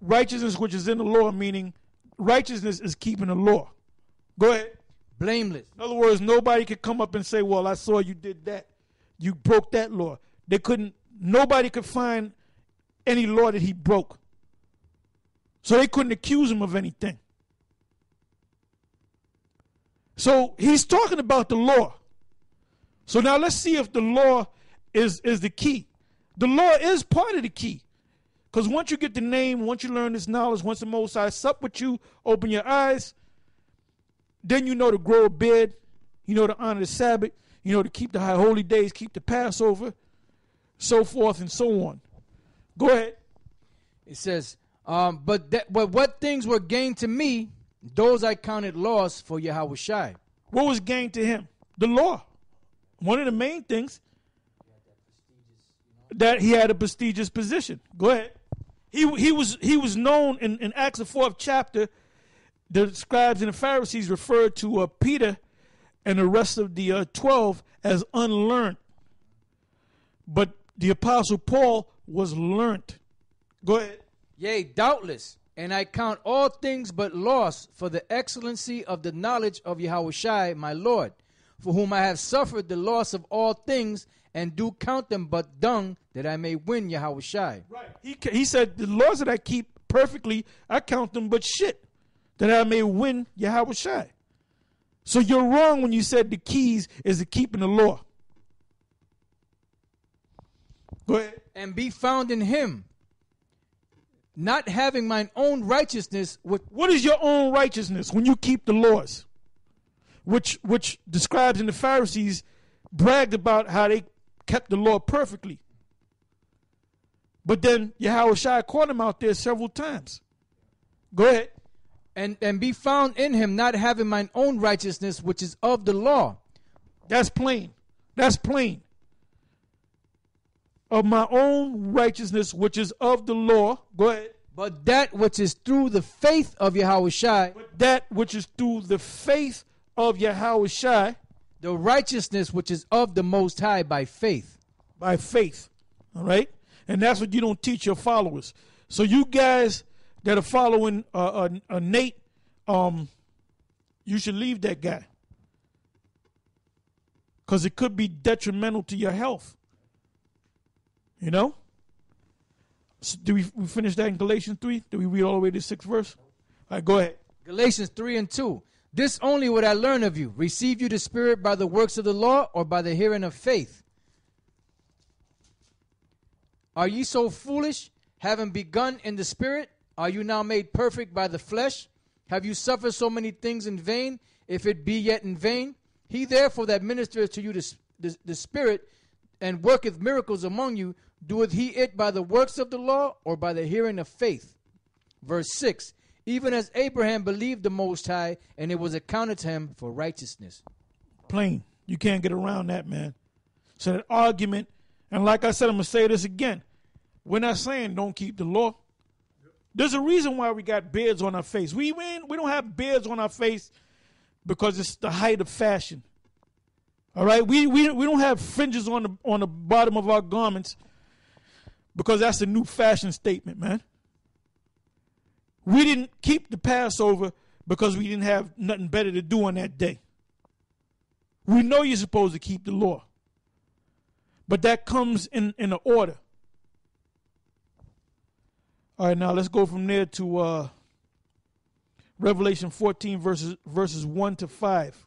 A: Righteousness which is in the law, meaning righteousness is keeping the law. Go ahead.
B: Blameless.
A: In other words, nobody could come up and say, well, I saw you did that. You broke that law. Nobody could find any law that he broke. So they couldn't accuse him of anything. So he's talking about the law. So now let's see if the law is the key. The law is part of the key. Because once you get the name, once you learn this knowledge, once the Most High sup with you, open your eyes, then you know to grow a beard, you know to honor the Sabbath, you know to keep the high holy days, keep the Passover, so forth and so on. Go ahead.
B: It says, but what things were gained to me, those I counted loss for Yahushai.
A: What was gained to him? The law. One of the main things, that he had a prestigious position. Go ahead. He was known in Acts the 4th chapter. The scribes and the Pharisees referred to Peter and the rest of the 12 as unlearned. But the Apostle Paul was learned. Go ahead.
B: Yea, doubtless, and I count all things but loss for the excellency of the knowledge of Yahushai, my Lord, for whom I have suffered the loss of all things, and do count them but dung, that I may win Yahushai.
A: Right. He said, the laws that I keep perfectly, I count them but shit, that I may win Yahweh Shai. So you're wrong when you said the keys is to keeping the law. Go ahead.
B: And be found in him, not having mine own righteousness.
A: What is your own righteousness when you keep the laws? Which the scribes and the Pharisees bragged about how they kept the law perfectly. But then Yahweh Shai caught him out there several times. Go ahead.
B: And be found in him, not having mine own righteousness, which is of the law.
A: That's plain. That's plain. Of my own righteousness, which is of the law. Go ahead.
B: But that which is through the faith of Yahweh Shai.
A: But that which is through the faith of Yahweh Shai.
B: The righteousness which is of the Most High by faith.
A: By faith. All right? And that's what you don't teach your followers. So you guys that are following Nate, you should leave that guy. Because it could be detrimental to your health. You know? So do we finish that in Galatians 3? Did we read all the way to the 6th verse? All right, go ahead.
B: Galatians 3:2. This only would I learn of you. Receive you the Spirit by the works of the law or by the hearing of faith? Are ye so foolish, having begun in the Spirit? Are you now made perfect by the flesh? Have you suffered so many things in vain, if it be yet in vain? He therefore that ministereth to you the Spirit, and worketh miracles among you, doeth he it by the works of the law, or by the hearing of faith? Verse 6, even as Abraham believed the Most High, and it was accounted to him for righteousness.
A: Plain. You can't get around that, man. So that argument, and like I said, I'm going to say this again. We're not saying don't keep the law. There's a reason why we got beards on our face. We don't have beards on our face because it's the height of fashion. All right? We don't have fringes on the bottom of our garments because that's a new fashion statement, man. We didn't keep the Passover because we didn't have nothing better to do on that day. We know you're supposed to keep the law. But that comes in an order. All right, now let's go from there to Revelation 14, verses 1 to 5.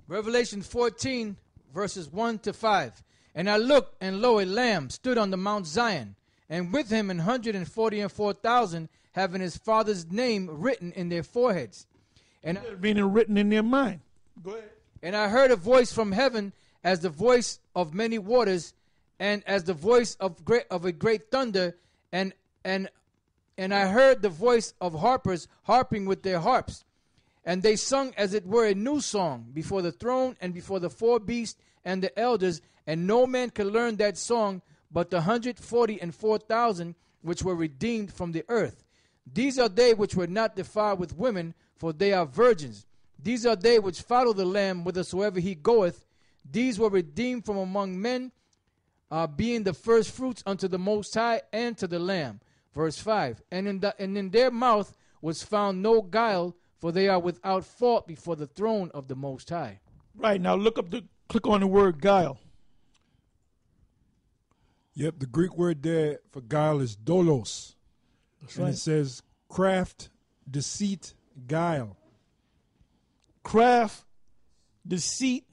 B: Revelation 14, verses 1 to 5. And I looked, and lo, a lamb stood on the Mount Zion, and with him 144,000, having his father's name written in their foreheads. And
A: meaning written in their mind. Go ahead.
B: And I heard a voice from heaven, as the voice of many waters, and as the voice of a great thunder, and I heard the voice of harpers harping with their harps. And they sung as it were a new song before the throne and before the four beasts and the elders. And no man could learn that song but the 144,000 which were redeemed from the earth. These are they which were not defiled with women, for they are virgins. These are they which follow the Lamb whithersoever he goeth. These were redeemed from among men, being the first fruits unto the Most High and to the Lamb. Verse 5, and in their mouth was found no guile, for they are without fault before the throne of the Most High.
A: Right, now click on the word guile.
C: Yep, the Greek word there for guile is dolos.
A: That's
C: and
A: right.
C: It says craft, deceit, guile.
A: Craft, deceit,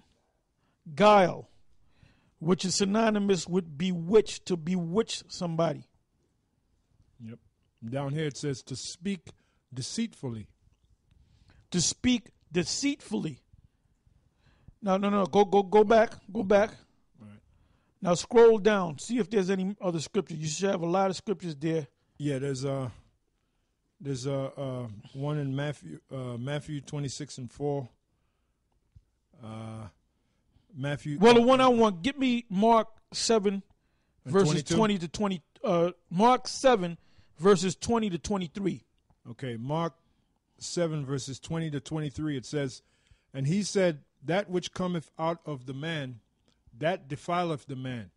A: guile, which is synonymous with bewitch, to bewitch somebody.
C: Yep. Down here it says to speak deceitfully.
A: To speak deceitfully. No. Go back. Go back.
C: All right.
A: Now scroll down. See if there's any other scripture. You should have a lot of scriptures there.
C: Yeah, there's one in Matthew 26:4. Matthew.
A: Well, the one I want, get me Mark 7 verses
C: 22?
A: 20 to 20. Mark 7 verses 20 to 23.
C: Okay, Mark 7 verses 20 to 23. It says, and he said, that which cometh out of the man, that defileth the man.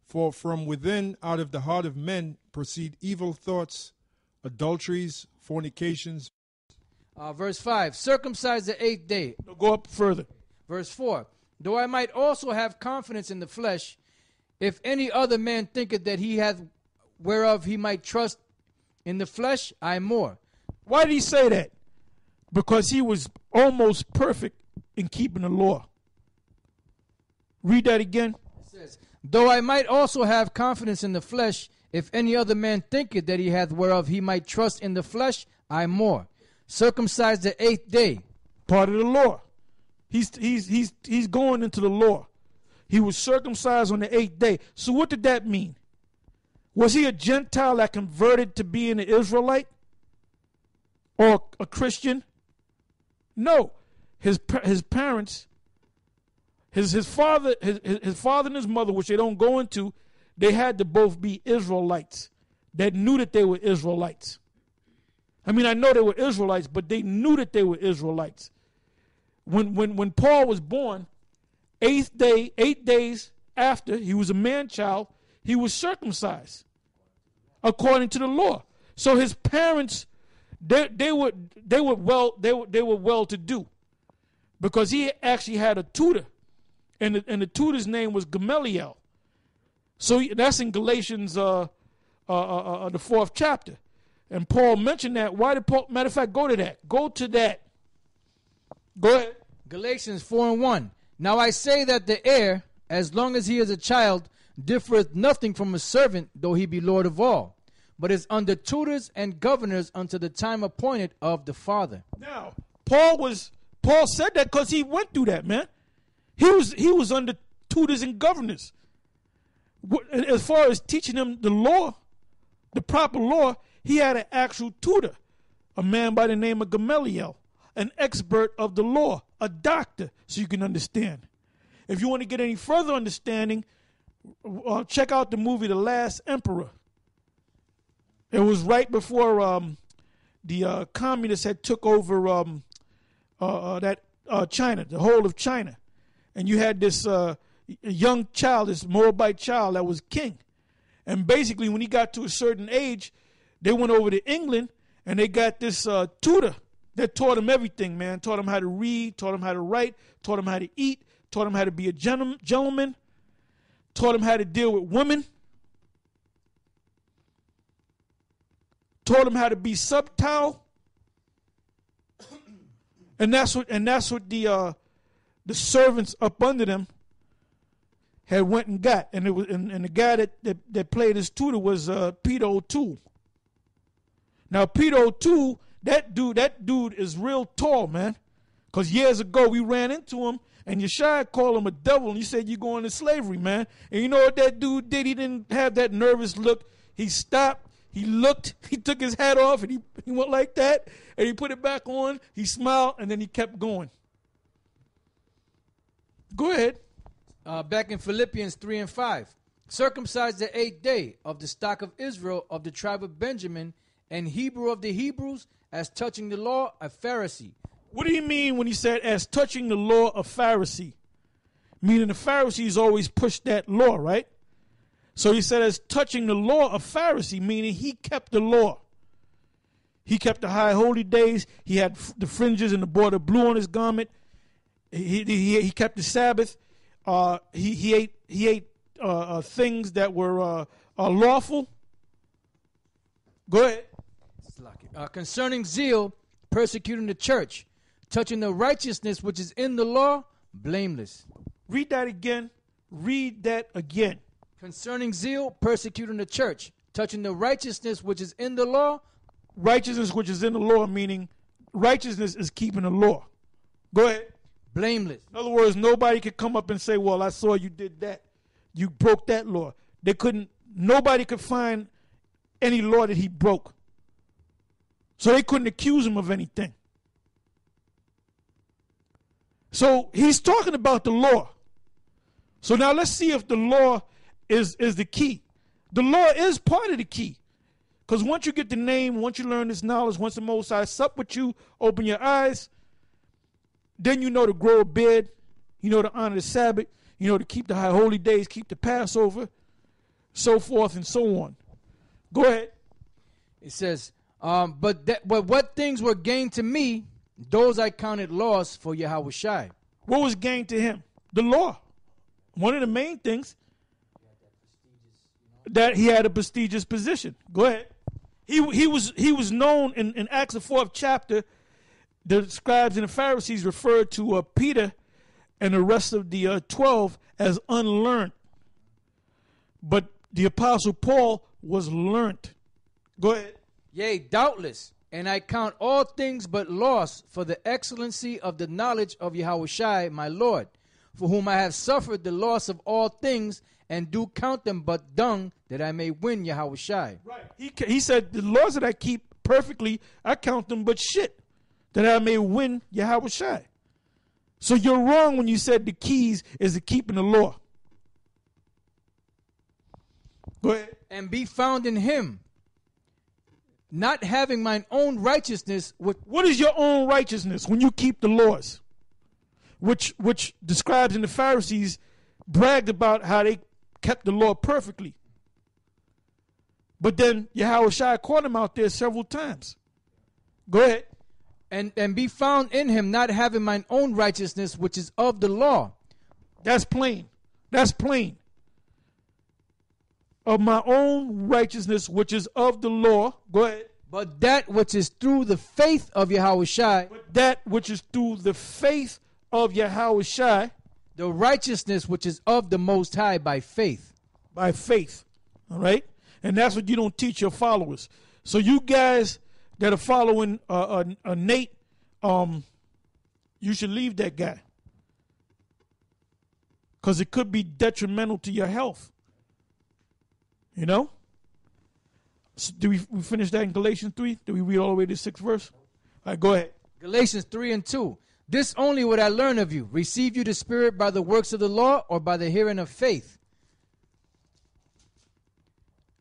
C: For from within, out of the heart of men, proceed evil thoughts, adulteries, fornications.
B: Verse 5, circumcised the 8th day.
A: Go up further.
B: Verse 4, though I might also have confidence in the flesh, if any other man thinketh that he hath whereof he might trust In the flesh, I more.
A: Why did he say that? Because he was almost perfect in keeping the law. Read that again.
B: It says, though I might also have confidence in the flesh, if any other man thinketh that he hath whereof he might trust in the flesh, I more. Circumcised the 8th day.
A: Part of the law. He's going into the law. He was circumcised on the 8th day. So what did that mean? Was he a Gentile that converted to being an Israelite? Or a Christian? No. His parents, his father and his mother, which they don't go into, they had to both be Israelites that knew that they were Israelites. I mean, I know they were Israelites, but they knew that they were Israelites. When Paul was born, 8th day, 8 days after he was a man-child, he was circumcised according to the law. So his parents, they were well to do, because he actually had a tutor, and the tutor's name was Gamaliel. So that's in Galatians, the 4th chapter. And Paul mentioned that. Why did Paul? Matter of fact, go to that. Go to that. Go ahead.
B: Galatians 4:1. Now I say that the heir, as long as he is a child, differeth nothing from a servant, though he be Lord of all, but is under tutors and governors unto the time appointed of the Father.
A: Now, Paul said that because he went through that, man. He was under tutors and governors. As far as teaching them the law, the proper law, he had an actual tutor, a man by the name of Gamaliel, an expert of the law, a doctor, so you can understand. If you want to get any further understanding, check out the movie The Last Emperor. It was right before the communists had took over China, the whole of China. And you had this young child, this Moabite child that was king. And basically when he got to a certain age, they went over to England and they got this tutor that taught him everything, man. Taught him how to read, taught him how to write, taught him how to eat, taught him how to be a gentleman, taught him how to deal with women, taught him how to be subtle. And that's what the servants up under them had went and got. And it was and the guy that played his tutor was Peter O'Toole. Now Peter O'Toole, that dude is real tall, man. Because years ago we ran into him and Yeshua called him a devil and he said, "You're going to slavery, man." And you know what that dude did? He didn't have that nervous look. He stopped, he looked, he took his hat off and he went like that and he put it back on. He smiled and then he kept going. Go ahead.
B: Back in Philippians 3:5. Circumcised the 8th day, of the stock of Israel, of the tribe of Benjamin, and Hebrew of the Hebrews, as touching the law, a Pharisee.
A: What do you mean when he said, as touching the law, a Pharisee? Meaning the Pharisees always pushed that law, right? So he said, as touching the law, a Pharisee, meaning he kept the law. He kept the high holy days. He had the fringes and the border blue on his garment. He kept the Sabbath. He ate things that were lawful. Go ahead.
B: Concerning zeal, persecuting the church, touching the righteousness which is in the law, blameless.
A: Read that again. Read that again.
B: Concerning zeal, persecuting the church, touching the righteousness which is in the law.
A: Righteousness which is in the law, meaning righteousness is keeping the law. Go ahead.
B: Blameless.
A: In other words, nobody could come up and say, well, I saw you did that. You broke that law. Nobody could find any law that he broke. So they couldn't accuse him of anything. So he's talking about the law. So now let's see if the law is the key. The law is part of the key. Because once you get the name, once you learn this knowledge, once the Most High sup with you, open your eyes, then you know to grow a beard, you know to honor the Sabbath, you know to keep the high holy days, keep the Passover, so forth and so on. Go ahead.
B: It says, but what things were gained to me, those I counted loss for Yahushai.
A: What was gained to him? The law. One of the main things, that he had a prestigious position. Go ahead. He was known in Acts the 4th chapter. The scribes and the Pharisees referred to Peter and the rest of the 12 as unlearned. But the Apostle Paul was learned. Go ahead.
B: Yea, doubtless, and I count all things but loss for the excellency of the knowledge of Yahushua my Lord, for whom I have suffered the loss of all things, and do count them but dung, that I may win Yahushua.
A: Right. He said, the laws that I keep perfectly, I count them but shit, that I may win Yahushua. So you're wrong when you said the keys is the keeping the law. Go ahead.
B: And be found in him, not having mine own righteousness.
A: What is your own righteousness when you keep the laws? Which the scribes and the Pharisees bragged about how they kept the law perfectly. But then Yahushua caught him out there several times. Go ahead.
B: And be found in him, not having mine own righteousness, which is of the law.
A: That's plain. That's plain. Of my own righteousness, which is of the law. Go ahead.
B: But that which is through the faith of Yahushua.
A: But that which is through the faith of Yahushua.
B: The righteousness which is of the Most High by faith.
A: By faith. All right? And that's what you don't teach your followers. So you guys that are following Nate, you should leave that guy. Because it could be detrimental to your health. You know? So do we finish that in Galatians 3? Do we read all the way to the 6th verse? All right, go ahead.
B: Galatians 3 and 2. This only would I learn of you. Receive you the Spirit by the works of the law, or by the hearing of faith?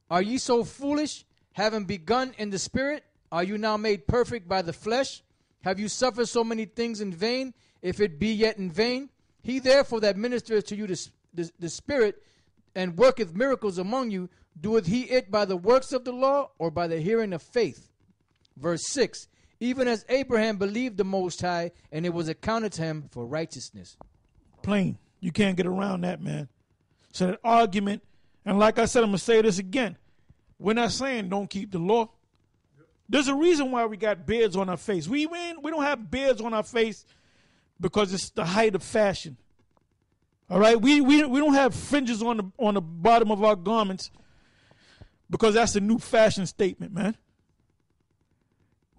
B: Are ye so foolish? Having begun in the Spirit, are you now made perfect by the flesh? Have you suffered so many things in vain, if it be yet in vain? He therefore that ministereth to you the Spirit, and worketh miracles among you, doeth he it by the works of the law, or by the hearing of faith? Verse 6. Even as Abraham believed the Most High, and it was accounted to him for righteousness.
A: Plain. You can't get around that, man. So that argument, and like I said, I'm going to say this again. We're not saying don't keep the law. There's a reason why we got beards on our face. We don't have beards on our face because it's the height of fashion. All right? We don't have fringes on the bottom of our garments because that's a new fashion statement, man.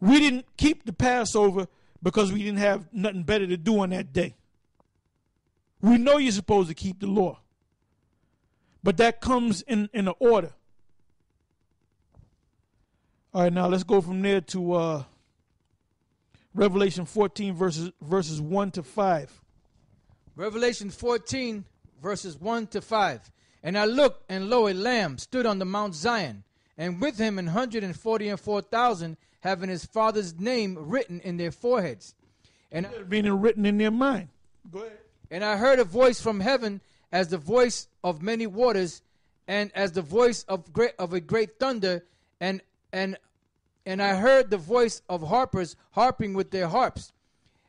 A: We didn't keep the Passover because we didn't have nothing better to do on that day. We know you're supposed to keep the law. But that comes in an order. All right, now let's go from there to Revelation 14, verses 1 to 5.
B: Revelation 14, verses 1 to 5. And I looked, and lo, a lamb stood on the Mount Zion, and with him 144,000, having his father's name written in their foreheads. And
A: meaning written in their mind. Go ahead.
B: And I heard a voice from heaven, as the voice of many waters, and as the voice of a great thunder, and I heard the voice of harpers harping with their harps.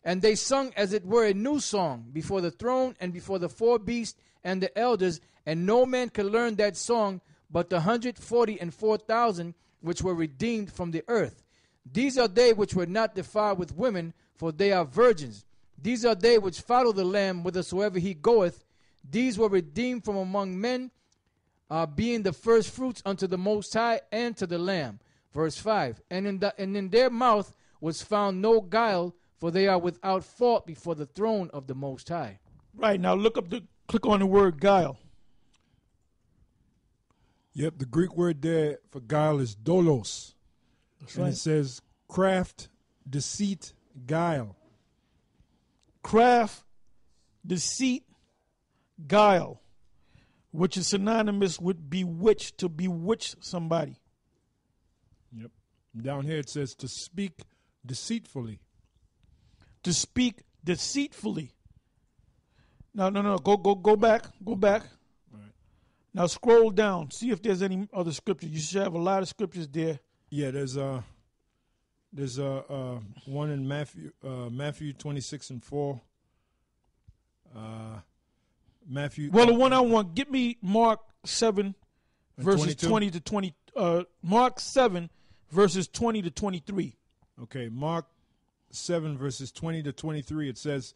B: And they sung as it were a new song before the throne and before the four beasts and the elders, and no man could learn that song but the 144,000 which were redeemed from the earth. These are they which were not defiled with women, for they are virgins. These are they which follow the Lamb whithersoever he goeth. These were redeemed from among men, being the first fruits unto the Most High and to the Lamb. Verse 5. And in their mouth was found no guile, for they are without fault before the throne of the Most High.
A: Right, now click on the word guile.
C: Yep, the Greek word there for guile is dolos.
A: That's
C: and
A: right.
C: it says craft, deceit, guile.
A: Craft, deceit, guile, which is synonymous with bewitch, to bewitch somebody.
C: Yep. Down here it says to speak deceitfully.
A: To speak deceitfully. No. Go back. Go back.
C: All right.
A: Now scroll down. See if there's any other scripture. You should have a lot of scriptures there.
C: Yeah, there's one in Matthew 26 and 4. Matthew.
A: Well, the one I want, get me Mark 7, verses
C: 22?
A: 20 to 20. Mark 7, verses 20 to 23.
C: Okay, Mark 7, verses 20 to 23, it says,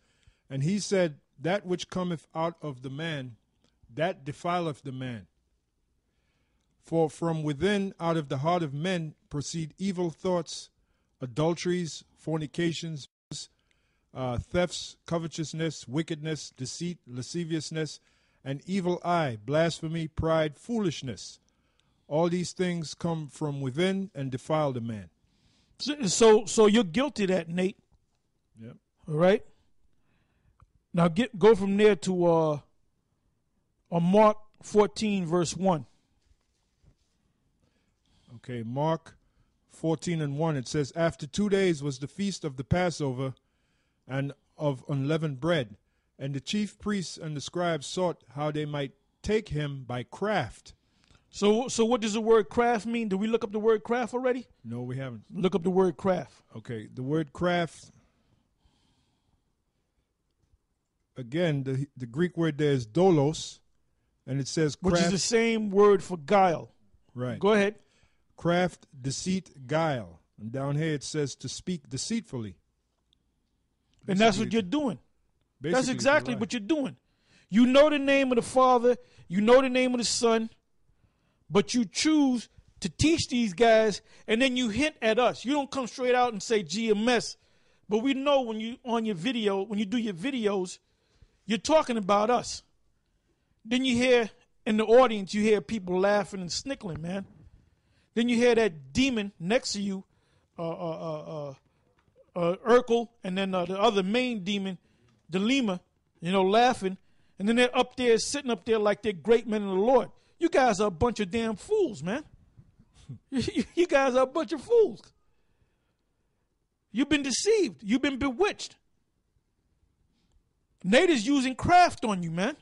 C: And he said, That which cometh out of the man, that defileth the man. For from within, out of the heart of men, proceed evil thoughts, adulteries, fornications, thefts, covetousness, wickedness, deceit, lasciviousness, an evil eye, blasphemy, pride, foolishness. All these things come from within and defile the man.
A: So you're guilty of that, Nate.
C: Yep.
A: All right. Now go from there to Mark 14, verse 1.
C: Okay, Mark 14 and 1, it says, After 2 days was the feast of the Passover and of unleavened bread, and the chief priests and the scribes sought how they might take him by craft.
A: So what does the word craft mean? Did we look up the word craft already?
C: No, we haven't.
A: Look up the word craft.
C: Okay, the word craft, again, the Greek word there is doulos, and it says craft.
A: Which is the same word for guile.
C: Right.
A: Go ahead.
C: Craft, deceit, guile. And down here it says to speak deceitfully.
A: And that's what you're doing. That's
C: Basically,
A: exactly what you're doing. You know the name of the Father. You know the name of the Son. But you choose to teach these guys, and then you hint at us. You don't come straight out and say GMS. But we know when you on your video, when you do your videos, you're talking about us. Then you hear in the audience, you hear people laughing and snickling, man. Then you hear that demon next to you, Urkel, and then the other main demon, Delima, laughing. And then they're up there, sitting up there like they're great men in the Lord. You guys are a bunch of damn fools, man. You guys are a bunch of fools. You've been deceived. You've been bewitched. Nate is using craft on you, man.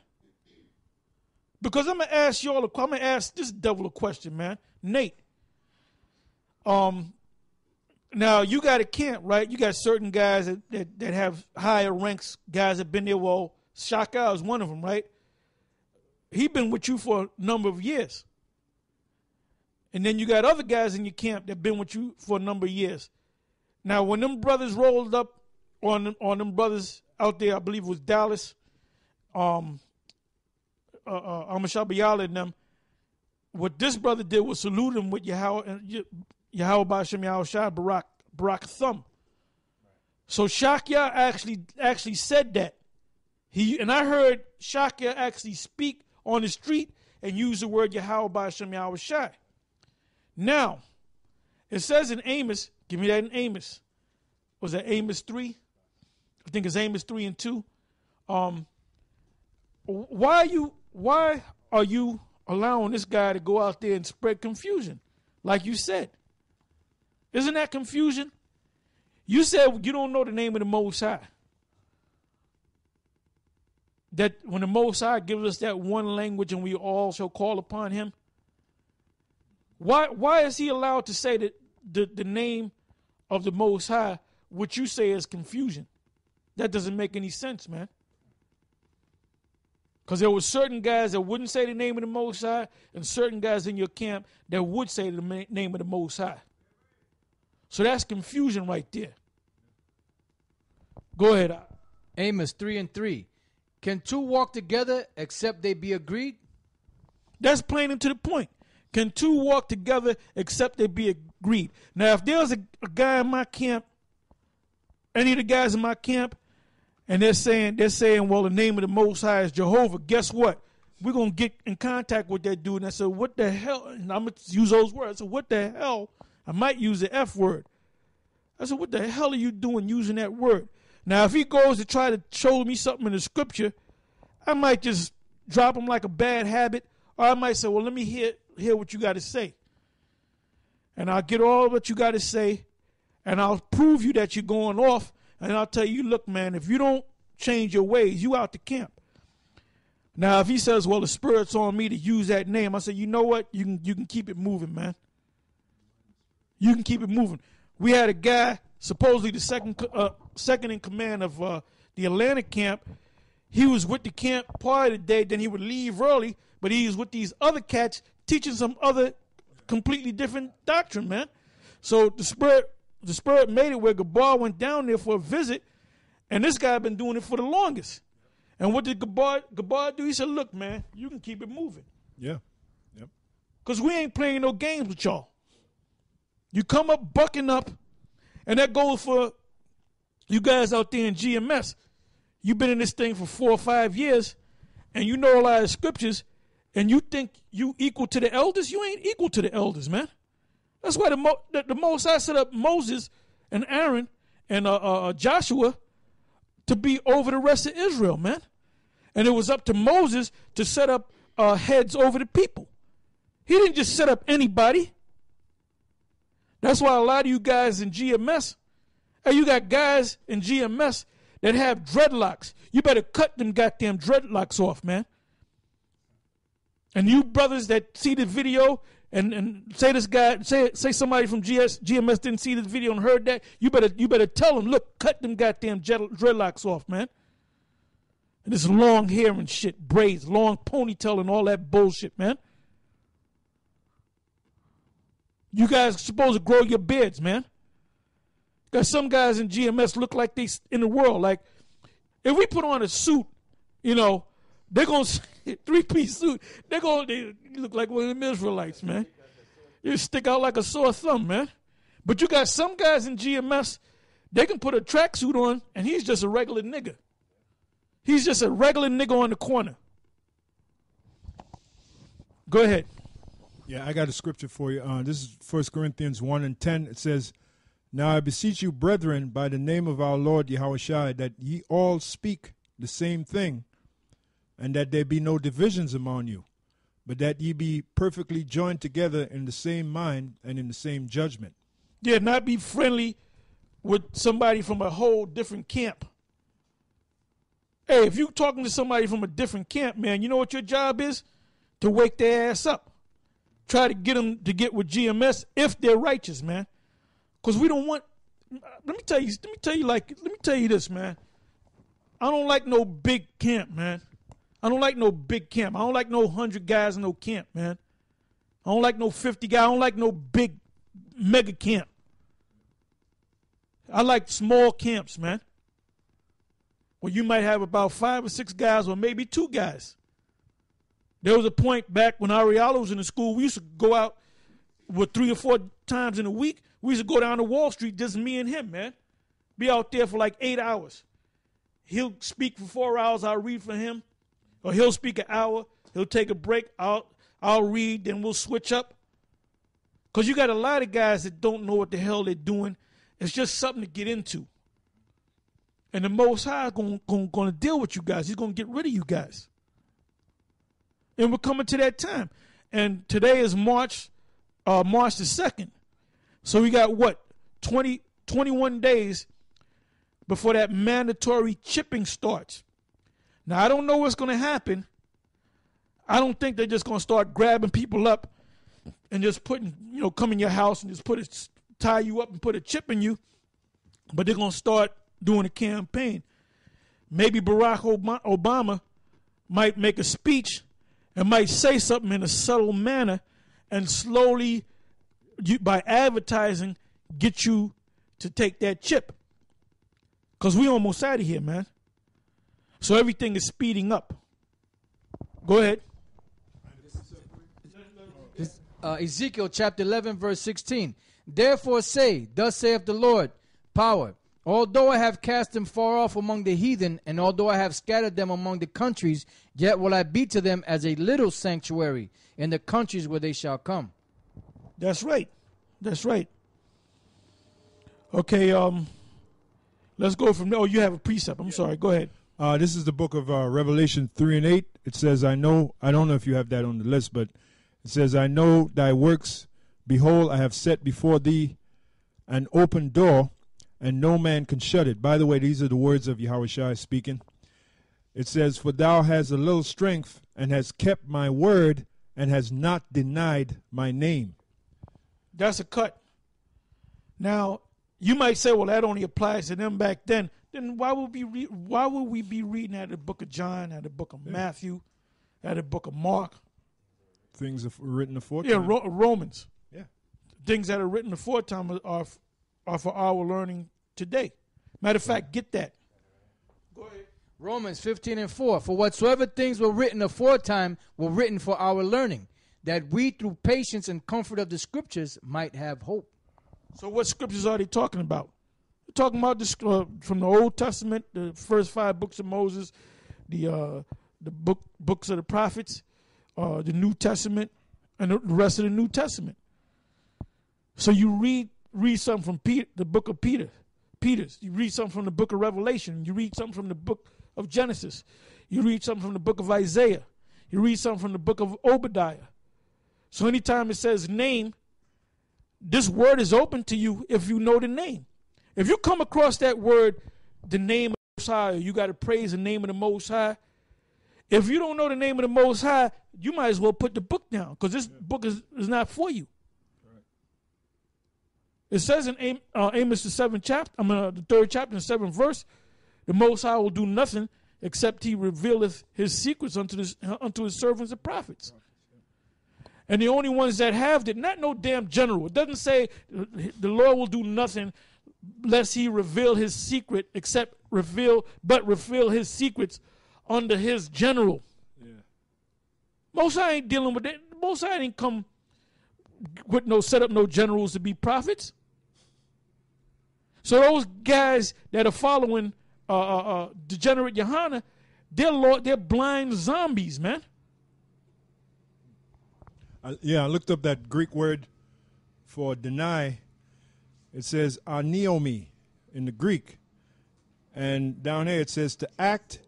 A: Because I'm going to ask this devil a question, man. Nate. Now you got a camp, right? You got certain guys that have higher ranks, guys that been there. Well, Shaka is one of them, right? He been with you for a number of years. And then you got other guys in your camp that been with you for a number of years. Now, when them brothers rolled up on them brothers out there, I believe it was Dallas, Amashabayala and them, what this brother did was salute him with Yahweh Ba'Shem Yahushua Barak Thumb. So Shakya actually said that. And I heard Shakya actually speak on the street and use the word Yahweh Ba'Shem Yahushua. Now, it says in Amos, give me that in Amos. Was that Amos 3? I think it's Amos 3 and 2. Why are you allowing this guy to go out there and spread confusion? Like you said. Isn't that confusion? You said you don't know the name of the Most High. That when the Most High gives us that one language and we all shall call upon him. Why is he allowed to say that the name of the Most High, which you say is confusion? That doesn't make any sense, man. Because there were certain guys that wouldn't say the name of the Most High and certain guys in your camp that would say the name of the Most High. So that's confusion right there. Go ahead.
B: Amos 3 and 3. Can two walk together except they be agreed?
A: That's plain and to the point. Can two walk together except they be agreed? Now, if there's a guy in my camp, any of the guys in my camp, and they're saying, well, the name of the Most High is Jehovah, guess what? We're going to get in contact with that dude. And I said, what the hell? And I'm going to use those words. I said, what the hell? I might use the F word. I said, what the hell are you doing using that word? Now, if he goes to try to show me something in the scripture, I might just drop him like a bad habit. Or I might say, well, let me hear what you got to say. And I'll get all what you got to say. And I'll prove you that you're going off. And I'll tell you, look, man, if you don't change your ways, you out the camp. Now, if he says, well, the Spirit's on me to use that name, I say, you know what? You can keep it moving, man. You can keep it moving. We had a guy, supposedly the second in command of the Atlantic camp. He was with the camp part of the day, then he would leave early, but he was with these other cats teaching some other completely different doctrine, man. So the spirit made it where Gabar went down there for a visit, and this guy been doing it for the longest. And what did Gabar do? He said, look, man, you can keep it moving.
C: Yeah. Yep.
A: Because we ain't playing no games with y'all. You come up bucking up, and that goes for you guys out there in GMS. You've been in this thing for 4 or 5 years, and you know a lot of scriptures, and you think you equal to the elders. You ain't equal to the elders, man. That's why the Most High set up Moses and Aaron and Joshua to be over the rest of Israel, man. And it was up to Moses to set up heads over the people. He didn't just set up anybody. That's why a lot of you guys in GMS, you got guys in GMS that have dreadlocks. You better cut them goddamn dreadlocks off, man. And you brothers that see the video and say this guy, say somebody from GMS didn't see this video and heard that, you better tell them, look, cut them goddamn dreadlocks off, man. And this long hair and shit, braids, long ponytail and all that bullshit, man. You guys are supposed to grow your beards, man. Because some guys in GMS look like they in the world. Like, if we put on a suit, you know, they're going to, 3-piece suit, they look like one of them Israelites, man. You stick out like a sore thumb, man. But you got some guys in GMS, they can put a tracksuit on, and he's just a regular nigga. He's just a regular nigga on the corner. Go ahead.
C: Yeah, I got a scripture for you. This is 1 Corinthians 1:10. It says, now I beseech you, brethren, by the name of our Lord Yahushua, that ye all speak the same thing, and that there be no divisions among you, but that ye be perfectly joined together in the same mind and in the same judgment.
A: Yeah, not be friendly with somebody from a whole different camp. Hey, if you talking to somebody from a different camp, man, you know what your job is? To wake their ass up. Try to get them to get with GMS if they're righteous, man. Because we don't want, let me tell you this, man. I don't like no big camp, man. I don't like no big camp. I don't like no 100 guys in no camp, man. I don't like no 50 guys. I don't like no big mega camp. I like small camps, man. Where you might have about 5 or 6 guys or maybe 2 guys. There was a point back when Ariella was in the school, we used to go out with 3 or 4 times in a week. We used to go down to Wall Street, just me and him, man. Be out there for like 8 hours. He'll speak for 4 hours, I'll read for him. Or he'll speak an hour, he'll take a break, I'll read, then we'll switch up. Because you got a lot of guys that don't know what the hell they're doing. It's just something to get into. And the Most High is going to deal with you guys. He's going to get rid of you guys. And we're coming to that time. And today is March the 2nd. So we got what? 21 days before that mandatory chipping starts. Now, I don't know what's going to happen. I don't think they're just going to start grabbing people up and just come in your house and just tie you up and put a chip in you. But they're going to start doing a campaign. Maybe Barack Obama might make a speech and might say something in a subtle manner and slowly, by advertising, get you to take that chip. Because we almost out of here, man. So everything is speeding up. Go ahead.
B: Ezekiel chapter 11, verse 16. Therefore say, thus saith the Lord, power. Although I have cast them far off among the heathen, and although I have scattered them among the countries, yet will I be to them as a little sanctuary in the countries where they shall come.
A: That's right. That's right. Okay, let's go from there. Oh, you have a precept. I'm sorry. Go ahead.
C: This is the book of Revelation 3 and 8. It says, I don't know if you have that on the list, but it says, I know thy works. Behold, I have set before thee an open door, and no man can shut it. By the way, these are the words of Yahushua speaking. It says, for thou hast a little strength, and hast kept my word, and hast not denied my name.
A: That's a cut. Now, you might say, well, that only applies to them back then. Then why would we be reading out of the book of John, out of the book of Matthew, out of the book of Mark?
C: Things are written aforetime.
A: Yeah, Romans.
C: Yeah.
A: things that are written aforetime are for our learning today. Matter of fact, get that. Go ahead.
B: Romans 15:4. For whatsoever things were written aforetime were written for our learning, that we through patience and comfort of the scriptures might have hope.
A: So what scriptures are they talking about? They're talking about this, from the Old Testament, the first 5 books of Moses, the books of the prophets, the New Testament, and the rest of the New Testament. So you read something from Peter, the book of Peter's. You read something from the book of Revelation. You read something from the book of Genesis. You read something from the book of Isaiah. You read something from the book of Obadiah. So anytime it says name, this word is open to you if you know the name. If you come across that word, the name of the Most High, you got to praise the name of the Most High. If you don't know the name of the Most High, you might as well put the book down, because this book is not for you. It says in Amos the 7th chapter, the 3rd chapter and 7th verse, the Most High will do nothing except he revealeth his secrets unto his servants and prophets. And the only ones that have it, not no damn general. It doesn't say the Lord will do nothing lest he reveal his secret, but reveal his secrets under his general. Yeah. Most High ain't dealing with that. Most High ain't come with set up no generals to be prophets. So those guys that are following degenerate Yohana, they're blind zombies, man.
C: I looked up that Greek word for deny. It says aneomi in the Greek. And down here it says to act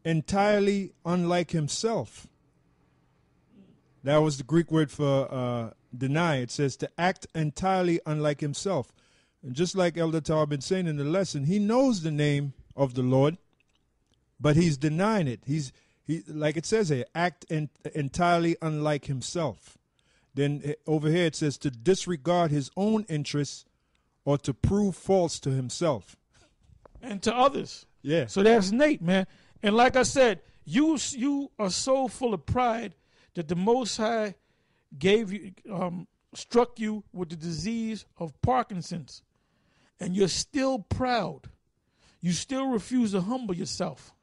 C: entirely unlike himself. That was the Greek word for deny. It says to act entirely unlike himself. And just like Elder Tower been saying in the lesson, he knows the name of the Lord, but he's denying it. He like it says here, act entirely unlike himself. Then over here it says to disregard his own interests or to prove false to himself.
A: And to others.
C: Yeah.
A: So that's Nate, man. And like I said, you are so full of pride that the Most High struck you with the disease of Parkinson's. And you're still proud. You still refuse to humble yourself.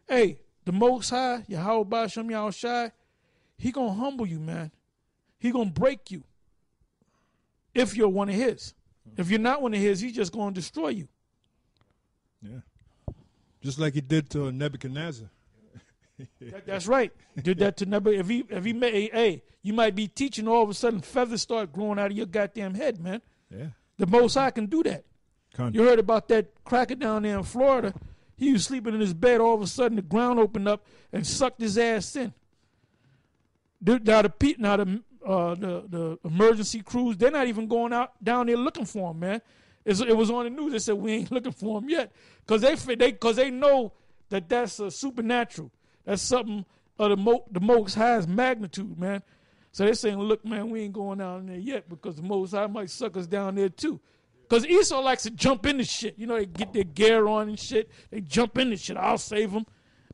A: Hey, the Most High, Yahweh Ba'ashem Yahushai, he going to humble you, man. He going to break you if you're one of his. If you're not one of his, he's just going to destroy you.
C: Yeah. Just like he did to Nebuchadnezzar.
A: That's right. He did that to Nebuchadnezzar. If he made, hey, you might be teaching, all of a sudden feathers start growing out of your goddamn head, man.
C: Yeah.
A: The Most High can do that. You heard about that cracker down there in Florida. He was sleeping in his bed. All of a sudden, the ground opened up and sucked his ass in. Now the emergency crews, they're not even going out down there looking for him, man. It was on the news. They said we ain't looking for him yet, because they know that that's supernatural. That's something of the Most High's magnitude, man. So they're saying, look, man, we ain't going down there yet because the Most High might suck us down there too. Because Esau likes to jump into shit. You know, they get their gear on and shit. They jump into shit. I'll save them.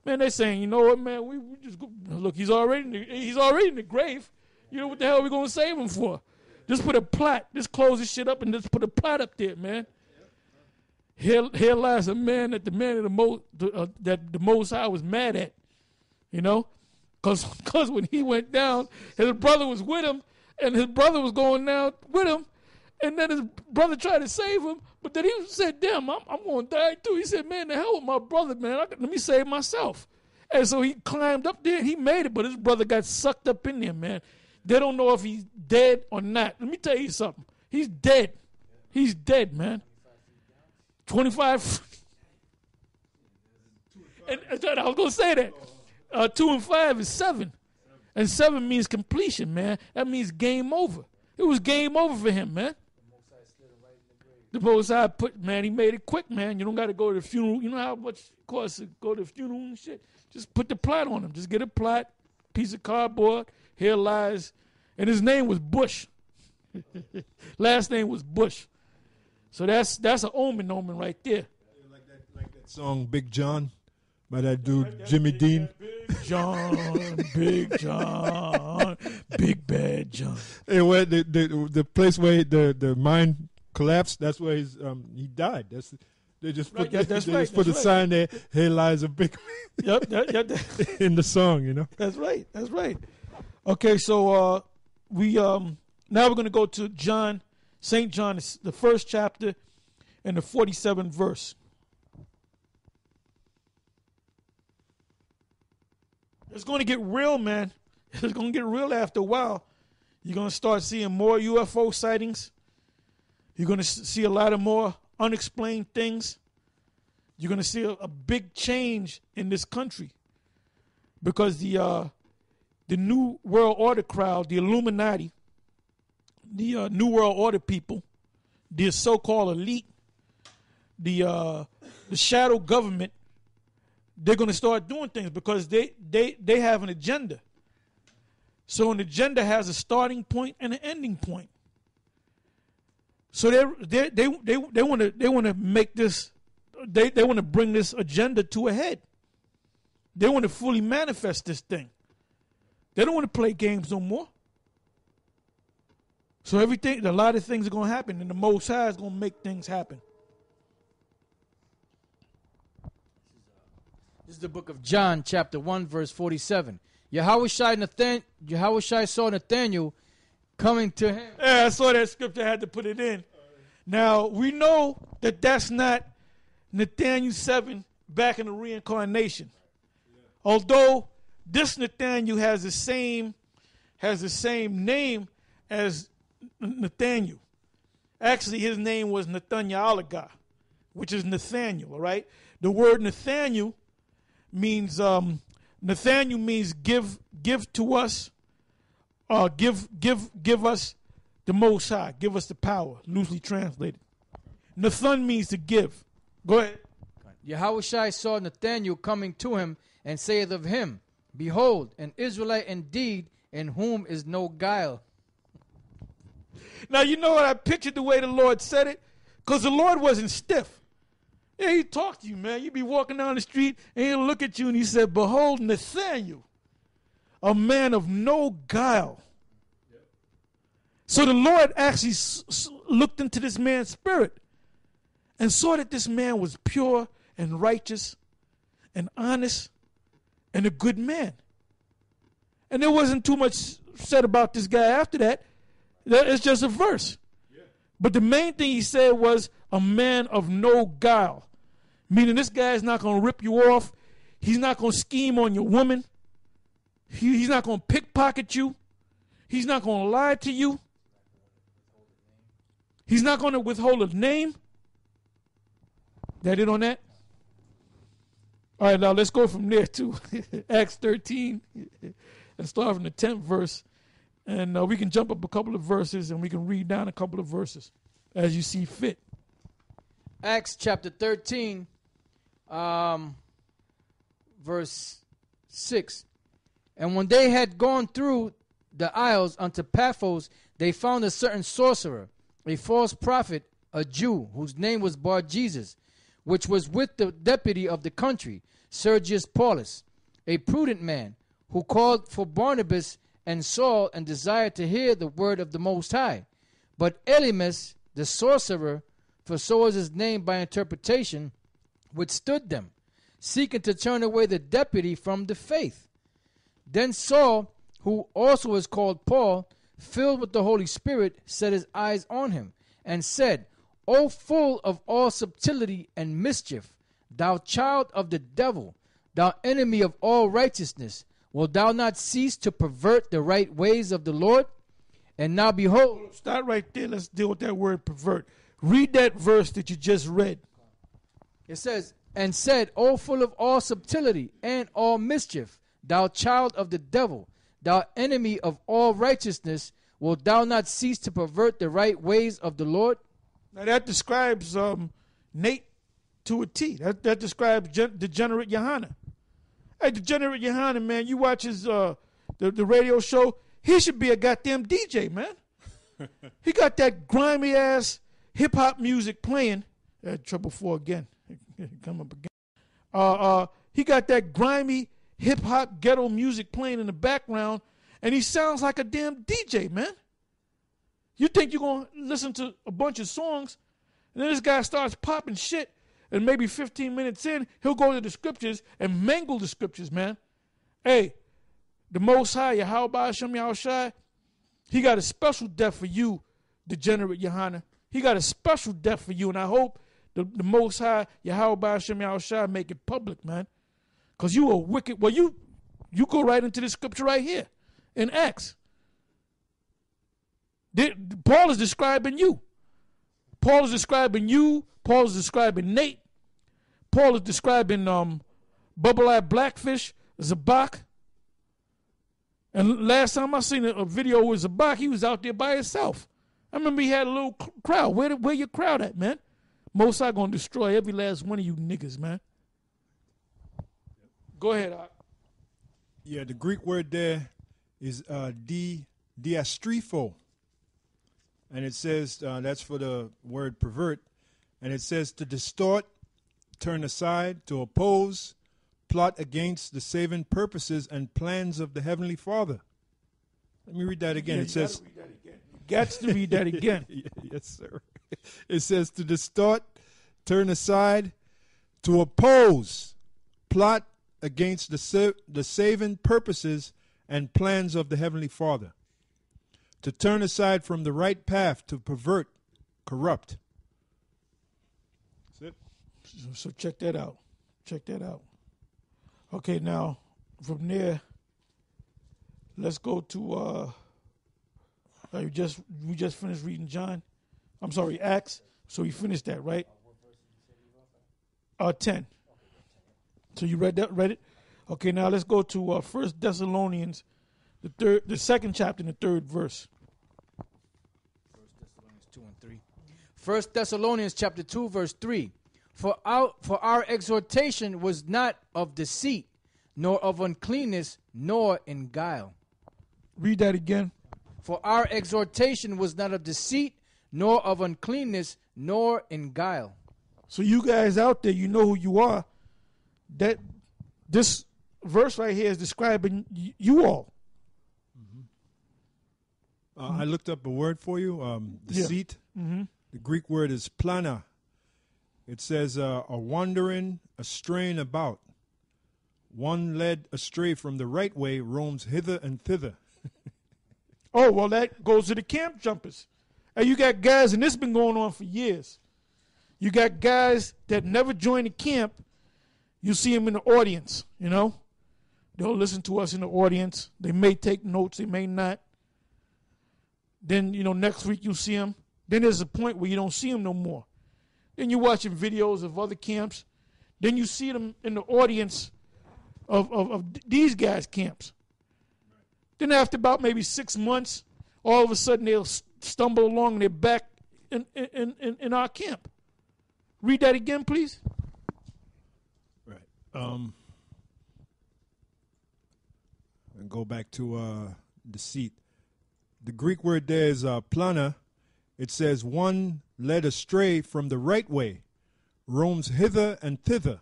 A: Man, they're saying, you know what, man, we just go. Look, he's already in the grave. You know what the hell we going to save him for? Just put a plot. Just close this shit up and just put a plot up there, man. Here lies a man that the Most High was mad at. You know? Because when he went down, his brother was with him, and his brother was going down with him, and then his brother tried to save him, but then he said, damn, I'm going to die too. He said, man, the hell with my brother, man. Let me save myself. And so he climbed up there, and he made it, but his brother got sucked up in there, man. They don't know if he's dead or not. Let me tell you something. He's dead. He's dead, man. 25. And I was going to say that. 2 and 5 is 7. And 7 means completion, man. That means game over. It was game over for him, man. The Most High he made it quick, man. You don't got to go to the funeral. You know how much it costs to go to the funeral and shit? Just put the plot on him. Just get a plot, piece of cardboard, here lies. And his name was Bush. Last name was Bush. So that's an omen right there.
C: Like that song Big John by that dude Jimmy Dean.
A: Big John, Big John, Big Bad John.
C: And where the place where the mine collapsed, that's where he died. They just put, put a sign there, here lies a big man.
A: Yep.
C: In the song, you know.
A: That's right. Okay, so now we're going to go to John, St. John, the first chapter and the 47th verse. It's going to get real, man. It's going to get real after a while. You're going to start seeing more UFO sightings. You're going to see a lot of more unexplained things. You're going to see a big change in this country because the New World Order crowd, the Illuminati, the New World Order people, the so-called elite, the shadow government, they're going to start doing things because they have an agenda. So an agenda has a starting point and an ending point. So they want to make this, they want to bring this agenda to a head. They want to fully manifest this thing. They don't want to play games no more. So a lot of things are going to happen, and the Most High is going to make things happen.
B: This is the book of John, chapter 1, verse 47. Yahushua saw Nathanael coming to him.
A: Yeah, I saw that scripture. I had to put it in. Now, we know that that's not Nathanael 7 back in the reincarnation. Although this Nathanael has the same name as Nathanael. Actually, his name was Nathanael, which is Nathanael, all right? The word Nathanael means give to us, give us the Most High, give us the power, loosely translated. Nathan means to give. Go ahead.
B: Yahushua saw Nathanael coming to him and saith of him, Behold, an Israelite indeed, in whom is no guile.
A: Now, you know what I pictured the way the Lord said it? Because the Lord wasn't stiff. Yeah, he talked to you, man. You'd be walking down the street and he'll look at you and he said, Behold, Nathanael, a man of no guile. Yep. So the Lord actually looked into this man's spirit and saw that this man was pure and righteous and honest and a good man. And there wasn't too much said about this guy after that. It's just a verse. Yeah. But the main thing he said was a man of no guile. Meaning this guy is not going to rip you off. He's not going to scheme on your woman. He's not going to pickpocket you. He's not going to lie to you. He's not going to withhold a name. That it on that? All right, now let's go from there to Acts 13 and start from the 10th verse. And we can jump up a couple of verses and we can read down a couple of verses as you see fit.
B: Acts chapter 13, verse 6. And when they had gone through the isles unto Paphos, they found a certain sorcerer, a false prophet, a Jew, whose name was Bar-Jesus, which was with the deputy of the country, Sergius Paulus, a prudent man, who called for Barnabas and Saul and desired to hear the word of the Most High. But Elymas, the sorcerer, for so was his name by interpretation, withstood them, seeking to turn away the deputy from the faith. Then Saul, who also was called Paul, filled with the Holy Spirit, set his eyes on him, and said, O full of all subtlety and mischief, thou child of the devil, thou enemy of all righteousness, wilt thou not cease to pervert the right ways of the Lord? And now behold.
A: Start right there. Let's deal with that word pervert. Read that verse that you just read.
B: It says, and said, O full of all subtlety and all mischief, thou child of the devil, thou enemy of all righteousness, wilt thou not cease to pervert the right ways of the Lord?
A: Now that describes Nate to a T. That describes degenerate Yohana. Hey, degenerate Yohana, man, you watch his the radio show. He should be a goddamn DJ, man. He got that grimy ass hip hop music playing. Trouble 4 again. Come up again. He got that grimy hip hop ghetto music playing in the background, and he sounds like a damn DJ, man. You think you're going to listen to a bunch of songs, and then this guy starts popping shit, and maybe 15 minutes in, he'll go to the scriptures and mangle the scriptures, man. Hey, the Most High, Yahweh Shem Yahushai, he got a special death for you, degenerate Yohana. He got a special death for you, and I hope the Most High, Yahweh Shem Yahushai, make it public, man. Because you are wicked. Well, you go right into the scripture right here in Acts. Paul is describing you. Paul is describing you. Paul is describing Nate. Paul is describing Bubble-Eyed Blackfish, Zabak. And last time I seen a video with Zabak, he was out there by himself. I remember he had a little crowd. Where your crowd at, man? Most I gonna destroy every last one of you niggas, man. Go ahead, Ak.
C: Yeah, the Greek word there is diastrepho. And it says, that's for the word pervert. And it says to distort, turn aside, to oppose, plot against the saving purposes and plans of the Heavenly Father. Let me read that again. It says,
A: Got to read that again.
C: Yes, sir. It says to distort, turn aside, to oppose, plot against the saving purposes and plans of the Heavenly Father. To turn aside from the right path, to pervert, corrupt. That's it.
A: So check that out. Check that out. Okay, now from there, let's go to we just finished reading John. I'm sorry, Acts. So we finished that, right? 10. So you read it? Okay, now let's go to 1 Thessalonians, the second chapter and the third verse.
B: 1 Thessalonians chapter 2, verse 3. For our exhortation was not of deceit, nor of uncleanness, nor in guile.
A: Read that again.
B: For our exhortation was not of deceit, nor of uncleanness, nor in guile.
A: So you guys out there, you know who you are. That this verse right here is describing you all.
C: I looked up a word for you, deceit.
A: Yeah. Mm-hmm.
C: The Greek word is plana. It says a wandering, a straying about. One led astray from the right way roams hither and thither.
A: Oh, well, that goes to the camp jumpers. Hey, you got guys, and this has been going on for years. You got guys that never joined the camp. You see them in the audience, you know. They'll listen to us in the audience. They may take notes, they may not. Then, next week you see them. Then there's a point where you don't see them no more. Then you're watching videos of other camps. Then you see them in the audience of these guys' camps. Then after about maybe 6 months, all of a sudden they'll stumble along and they're back in our camp. Read that again, please.
C: Right. And go back to deceit. The Greek word there is plana. It says one led astray from the right way, roams hither and thither.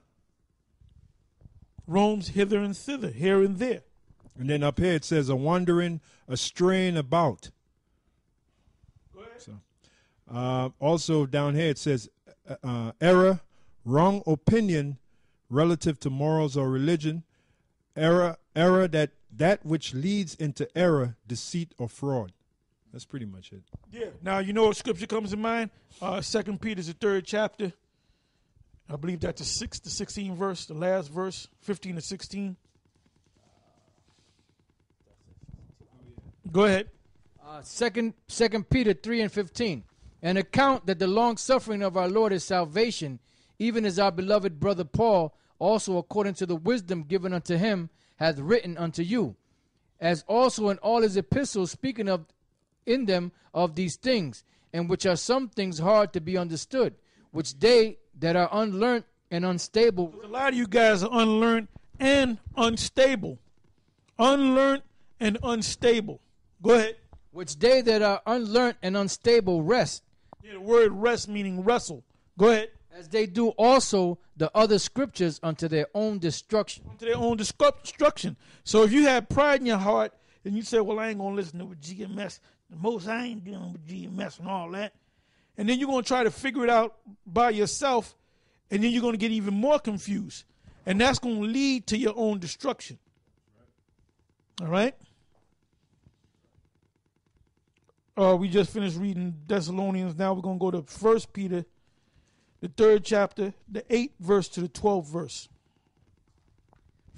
A: Roams hither and thither, here and there.
C: And then up here it says a wandering, a straying about.
A: Go ahead.
C: So, also down here it says error, wrong opinion relative to morals or religion. Error that which leads into error, deceit, or fraud. That's pretty much it.
A: Yeah. Now, you know what scripture comes to mind? 2 Peter's the 3rd chapter. I believe that's the 6th to 16th verse, the last verse, 15 to 16. Go ahead.
B: 2 Peter 3 and 15. And account that the long suffering of our Lord is salvation, even as our beloved brother Paul, also according to the wisdom given unto him, hath written unto you, as also in all his epistles, speaking of in them of these things, and which are some things hard to be understood, which they that are unlearned and unstable.
A: A lot of you guys are unlearned and unstable. Unlearned and unstable. Go ahead.
B: Which they that are unlearned and unstable rest.
A: Yeah, the word rest meaning wrestle. Go ahead.
B: As they do also the other scriptures unto their own destruction.
A: Unto their own destruction. So if you have pride in your heart, and you say, well, I ain't going to listen to GMS. The most I ain't dealing with GMS and all that. And then you're going to try to figure it out by yourself, and then you're going to get even more confused. And that's going to lead to your own destruction. All right? We just finished reading Thessalonians. Now we're going to go to 1 Peter, the 3rd chapter, the 8th verse to the 12th verse.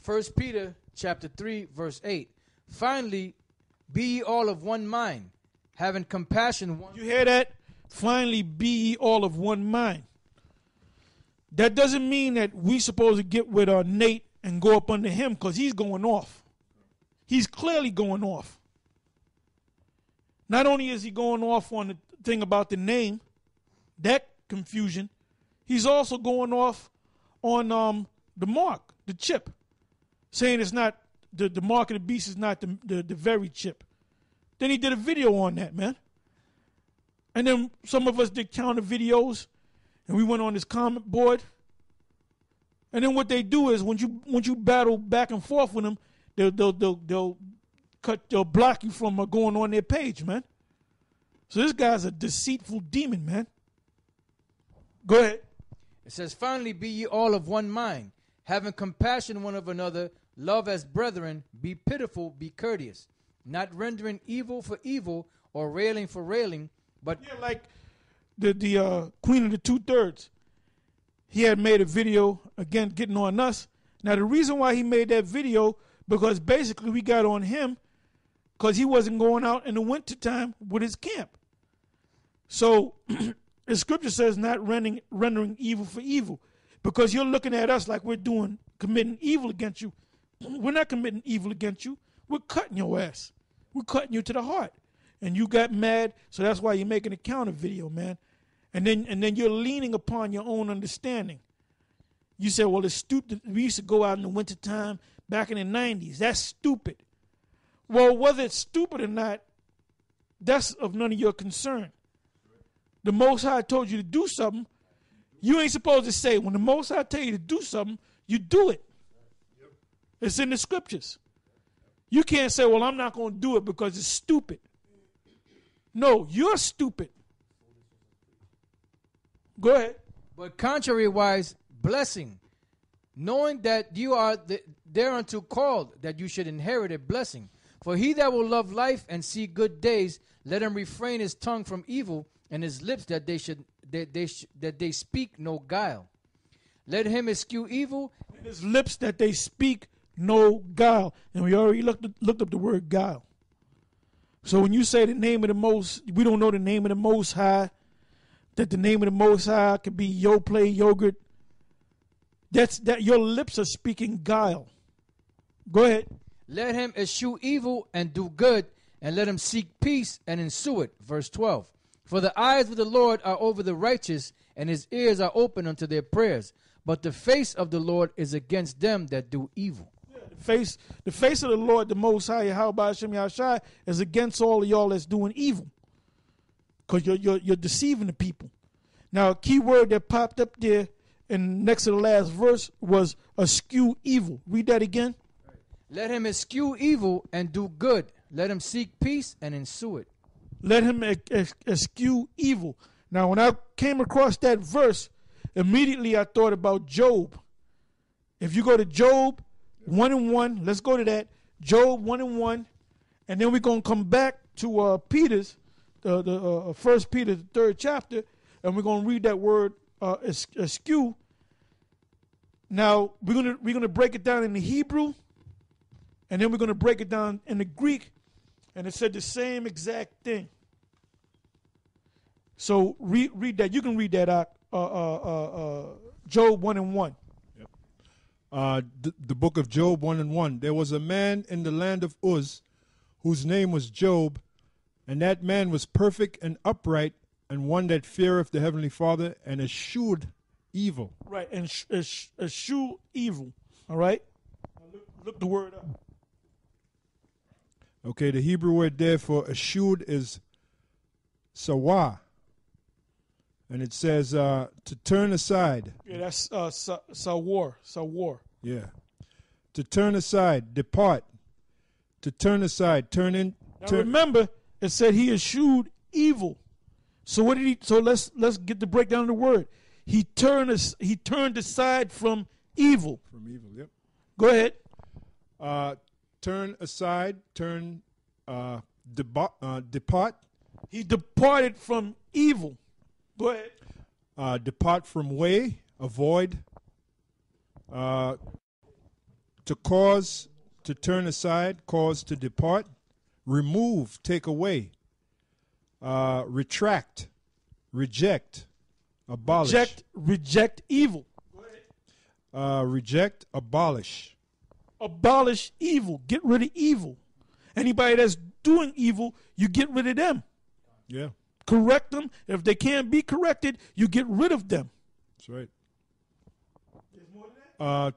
B: 1 Peter chapter 3, verse 8. Finally, be ye all of one mind, having compassion one.
A: You hear that? Finally, be ye all of one mind. That doesn't mean that we supposed to get with Nate and go up under him, because he's going off. He's clearly going off. Not only is he going off on the thing about the name, that confusion, he's also going off on the mark, the chip, saying it's not the mark of the beast is not the very chip. Then he did a video on that, man. And then some of us did counter videos, and we went on this comment board. And then what they do is when you battle back and forth with them, they'll block you from going on their page, man. So this guy's a deceitful demon, man. Go ahead.
B: It says, finally be ye all of one mind, having compassion one of another, love as brethren, be pitiful, be courteous, not rendering evil for evil or railing for railing, but
A: like the Queen of the 2/3. He had made a video, again, getting on us. Now, the reason why he made that video, because basically we got on him because he wasn't going out in the wintertime with his camp. So the scripture says not rendering evil for evil, because you're looking at us like we're committing evil against you. We're not committing evil against you. We're cutting your ass. We're cutting you to the heart. And you got mad, so that's why you're making a counter video, man. And then you're leaning upon your own understanding. You say, well, it's stupid. We used to go out in the wintertime back in the 90s. That's stupid. Well, whether it's stupid or not, that's of none of your concern. The Most High told you to do something. You ain't supposed to say, when the Most High tell you to do something, you do it. It's in the scriptures. You can't say, well, I'm not going to do it because it's stupid. No, you're stupid. Go ahead.
B: But contrariwise, blessing, knowing that you are thereunto called, that you should inherit a blessing. For he that will love life and see good days, let him refrain his tongue from evil, and his lips that they speak no guile. Let him eschew evil,
A: and his lips that they speak no guile. And we already looked up the word guile. So when you say the name of the Most, we don't know the name of the Most High, that the name of the Most High could be Yoplait yogurt. That your lips are speaking guile. Go ahead.
B: Let him eschew evil and do good, and let him seek peace and ensue it. Verse 12. For the eyes of the Lord are over the righteous, and his ears are open unto their prayers. But the face of the Lord is against them that do evil.
A: The face of the Lord, the Most High, Yahweh Hashem Yahshai, is against all of y'all that's doing evil. Because you're deceiving the people. Now, a key word that popped up there and next to the last verse was eschew evil. Read that again.
B: Let him eschew evil and do good. Let him seek peace and ensue it.
A: Let him eschew evil. Now, when I came across that verse, immediately I thought about Job. If you go to Job 1:1, let's go to that. Job 1:1, and then we're going to come back to Peter's, the 1 Peter, the 3rd chapter, and we're going to read that word eschew. Now, we're gonna break it down in the Hebrew, and then we're going to break it down in the Greek, and it said the same exact thing. So read that. You can read that out. Job 1:1.
C: The book of Job 1:1. There was a man in the land of Uz, whose name was Job, and that man was perfect and upright, and one that feareth the heavenly Father, and eschewed evil.
A: Right, and eschew evil. All right. Look the word up.
C: Okay, the Hebrew word there for eschewed is sawah. And it says to turn aside.
A: Yeah, that's sawar.
C: Yeah. To turn aside, depart, To turn aside, turn in.
A: Now remember, it said he eschewed evil. So what did he? So let's get the breakdown of the word. He turned aside from evil.
C: From evil, yep.
A: Go ahead.
C: Turn aside, depart.
A: He departed from evil. Go ahead.
C: Depart from way, avoid. To cause, to turn aside, cause to depart. Remove, take away. Retract, reject, abolish.
A: Reject evil. Go ahead.
C: Reject, abolish.
A: Abolish evil. Get rid of evil. Anybody that's doing evil, you get rid of them.
C: Yeah,
A: Correct them. If they can't be corrected, you get rid of them.
C: that's right.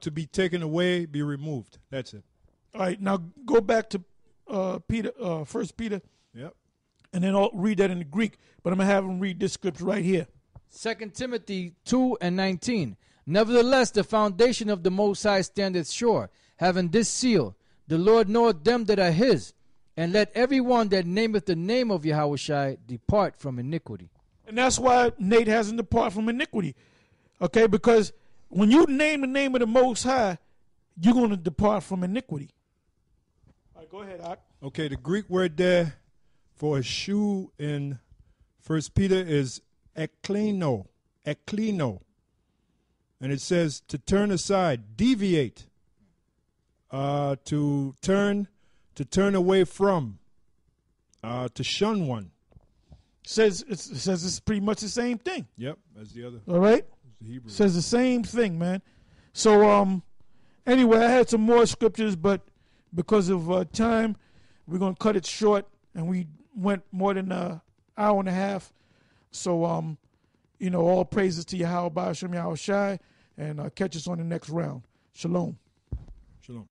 C: To be taken away, be removed. That's it.
A: All right, now go back to Peter, 1 Peter,
C: Yep.
A: and then I'll read that in the Greek. But I'm going to have him read this scripture right here.
B: 2 Timothy 2:19. Nevertheless, the foundation of the Most High standeth sure, having this seal: the Lord knoweth them that are his, and let every one that nameth the name of Yahushua depart from iniquity.
A: And that's why Nate hasn't departed from iniquity. Okay, because when you name the name of the Most High, you're going to depart from iniquity. All right, go ahead, Ak.
C: Okay, the Greek word there for a shoe in 1 Peter is ekklino. Ekklino. And it says to turn aside, deviate, to turn away from, to shun one.
A: Says it's pretty much the same thing.
C: Yep, as the other.
A: All right?
C: The Hebrew.
A: Says the same thing, man. So anyway, I had some more scriptures, but because of time, we're going to cut it short, and we went more than an hour and a half. So all praises to Yahweh Ba'ashem Yahweh Shai, and catch us on the next round. Shalom.
C: Shalom.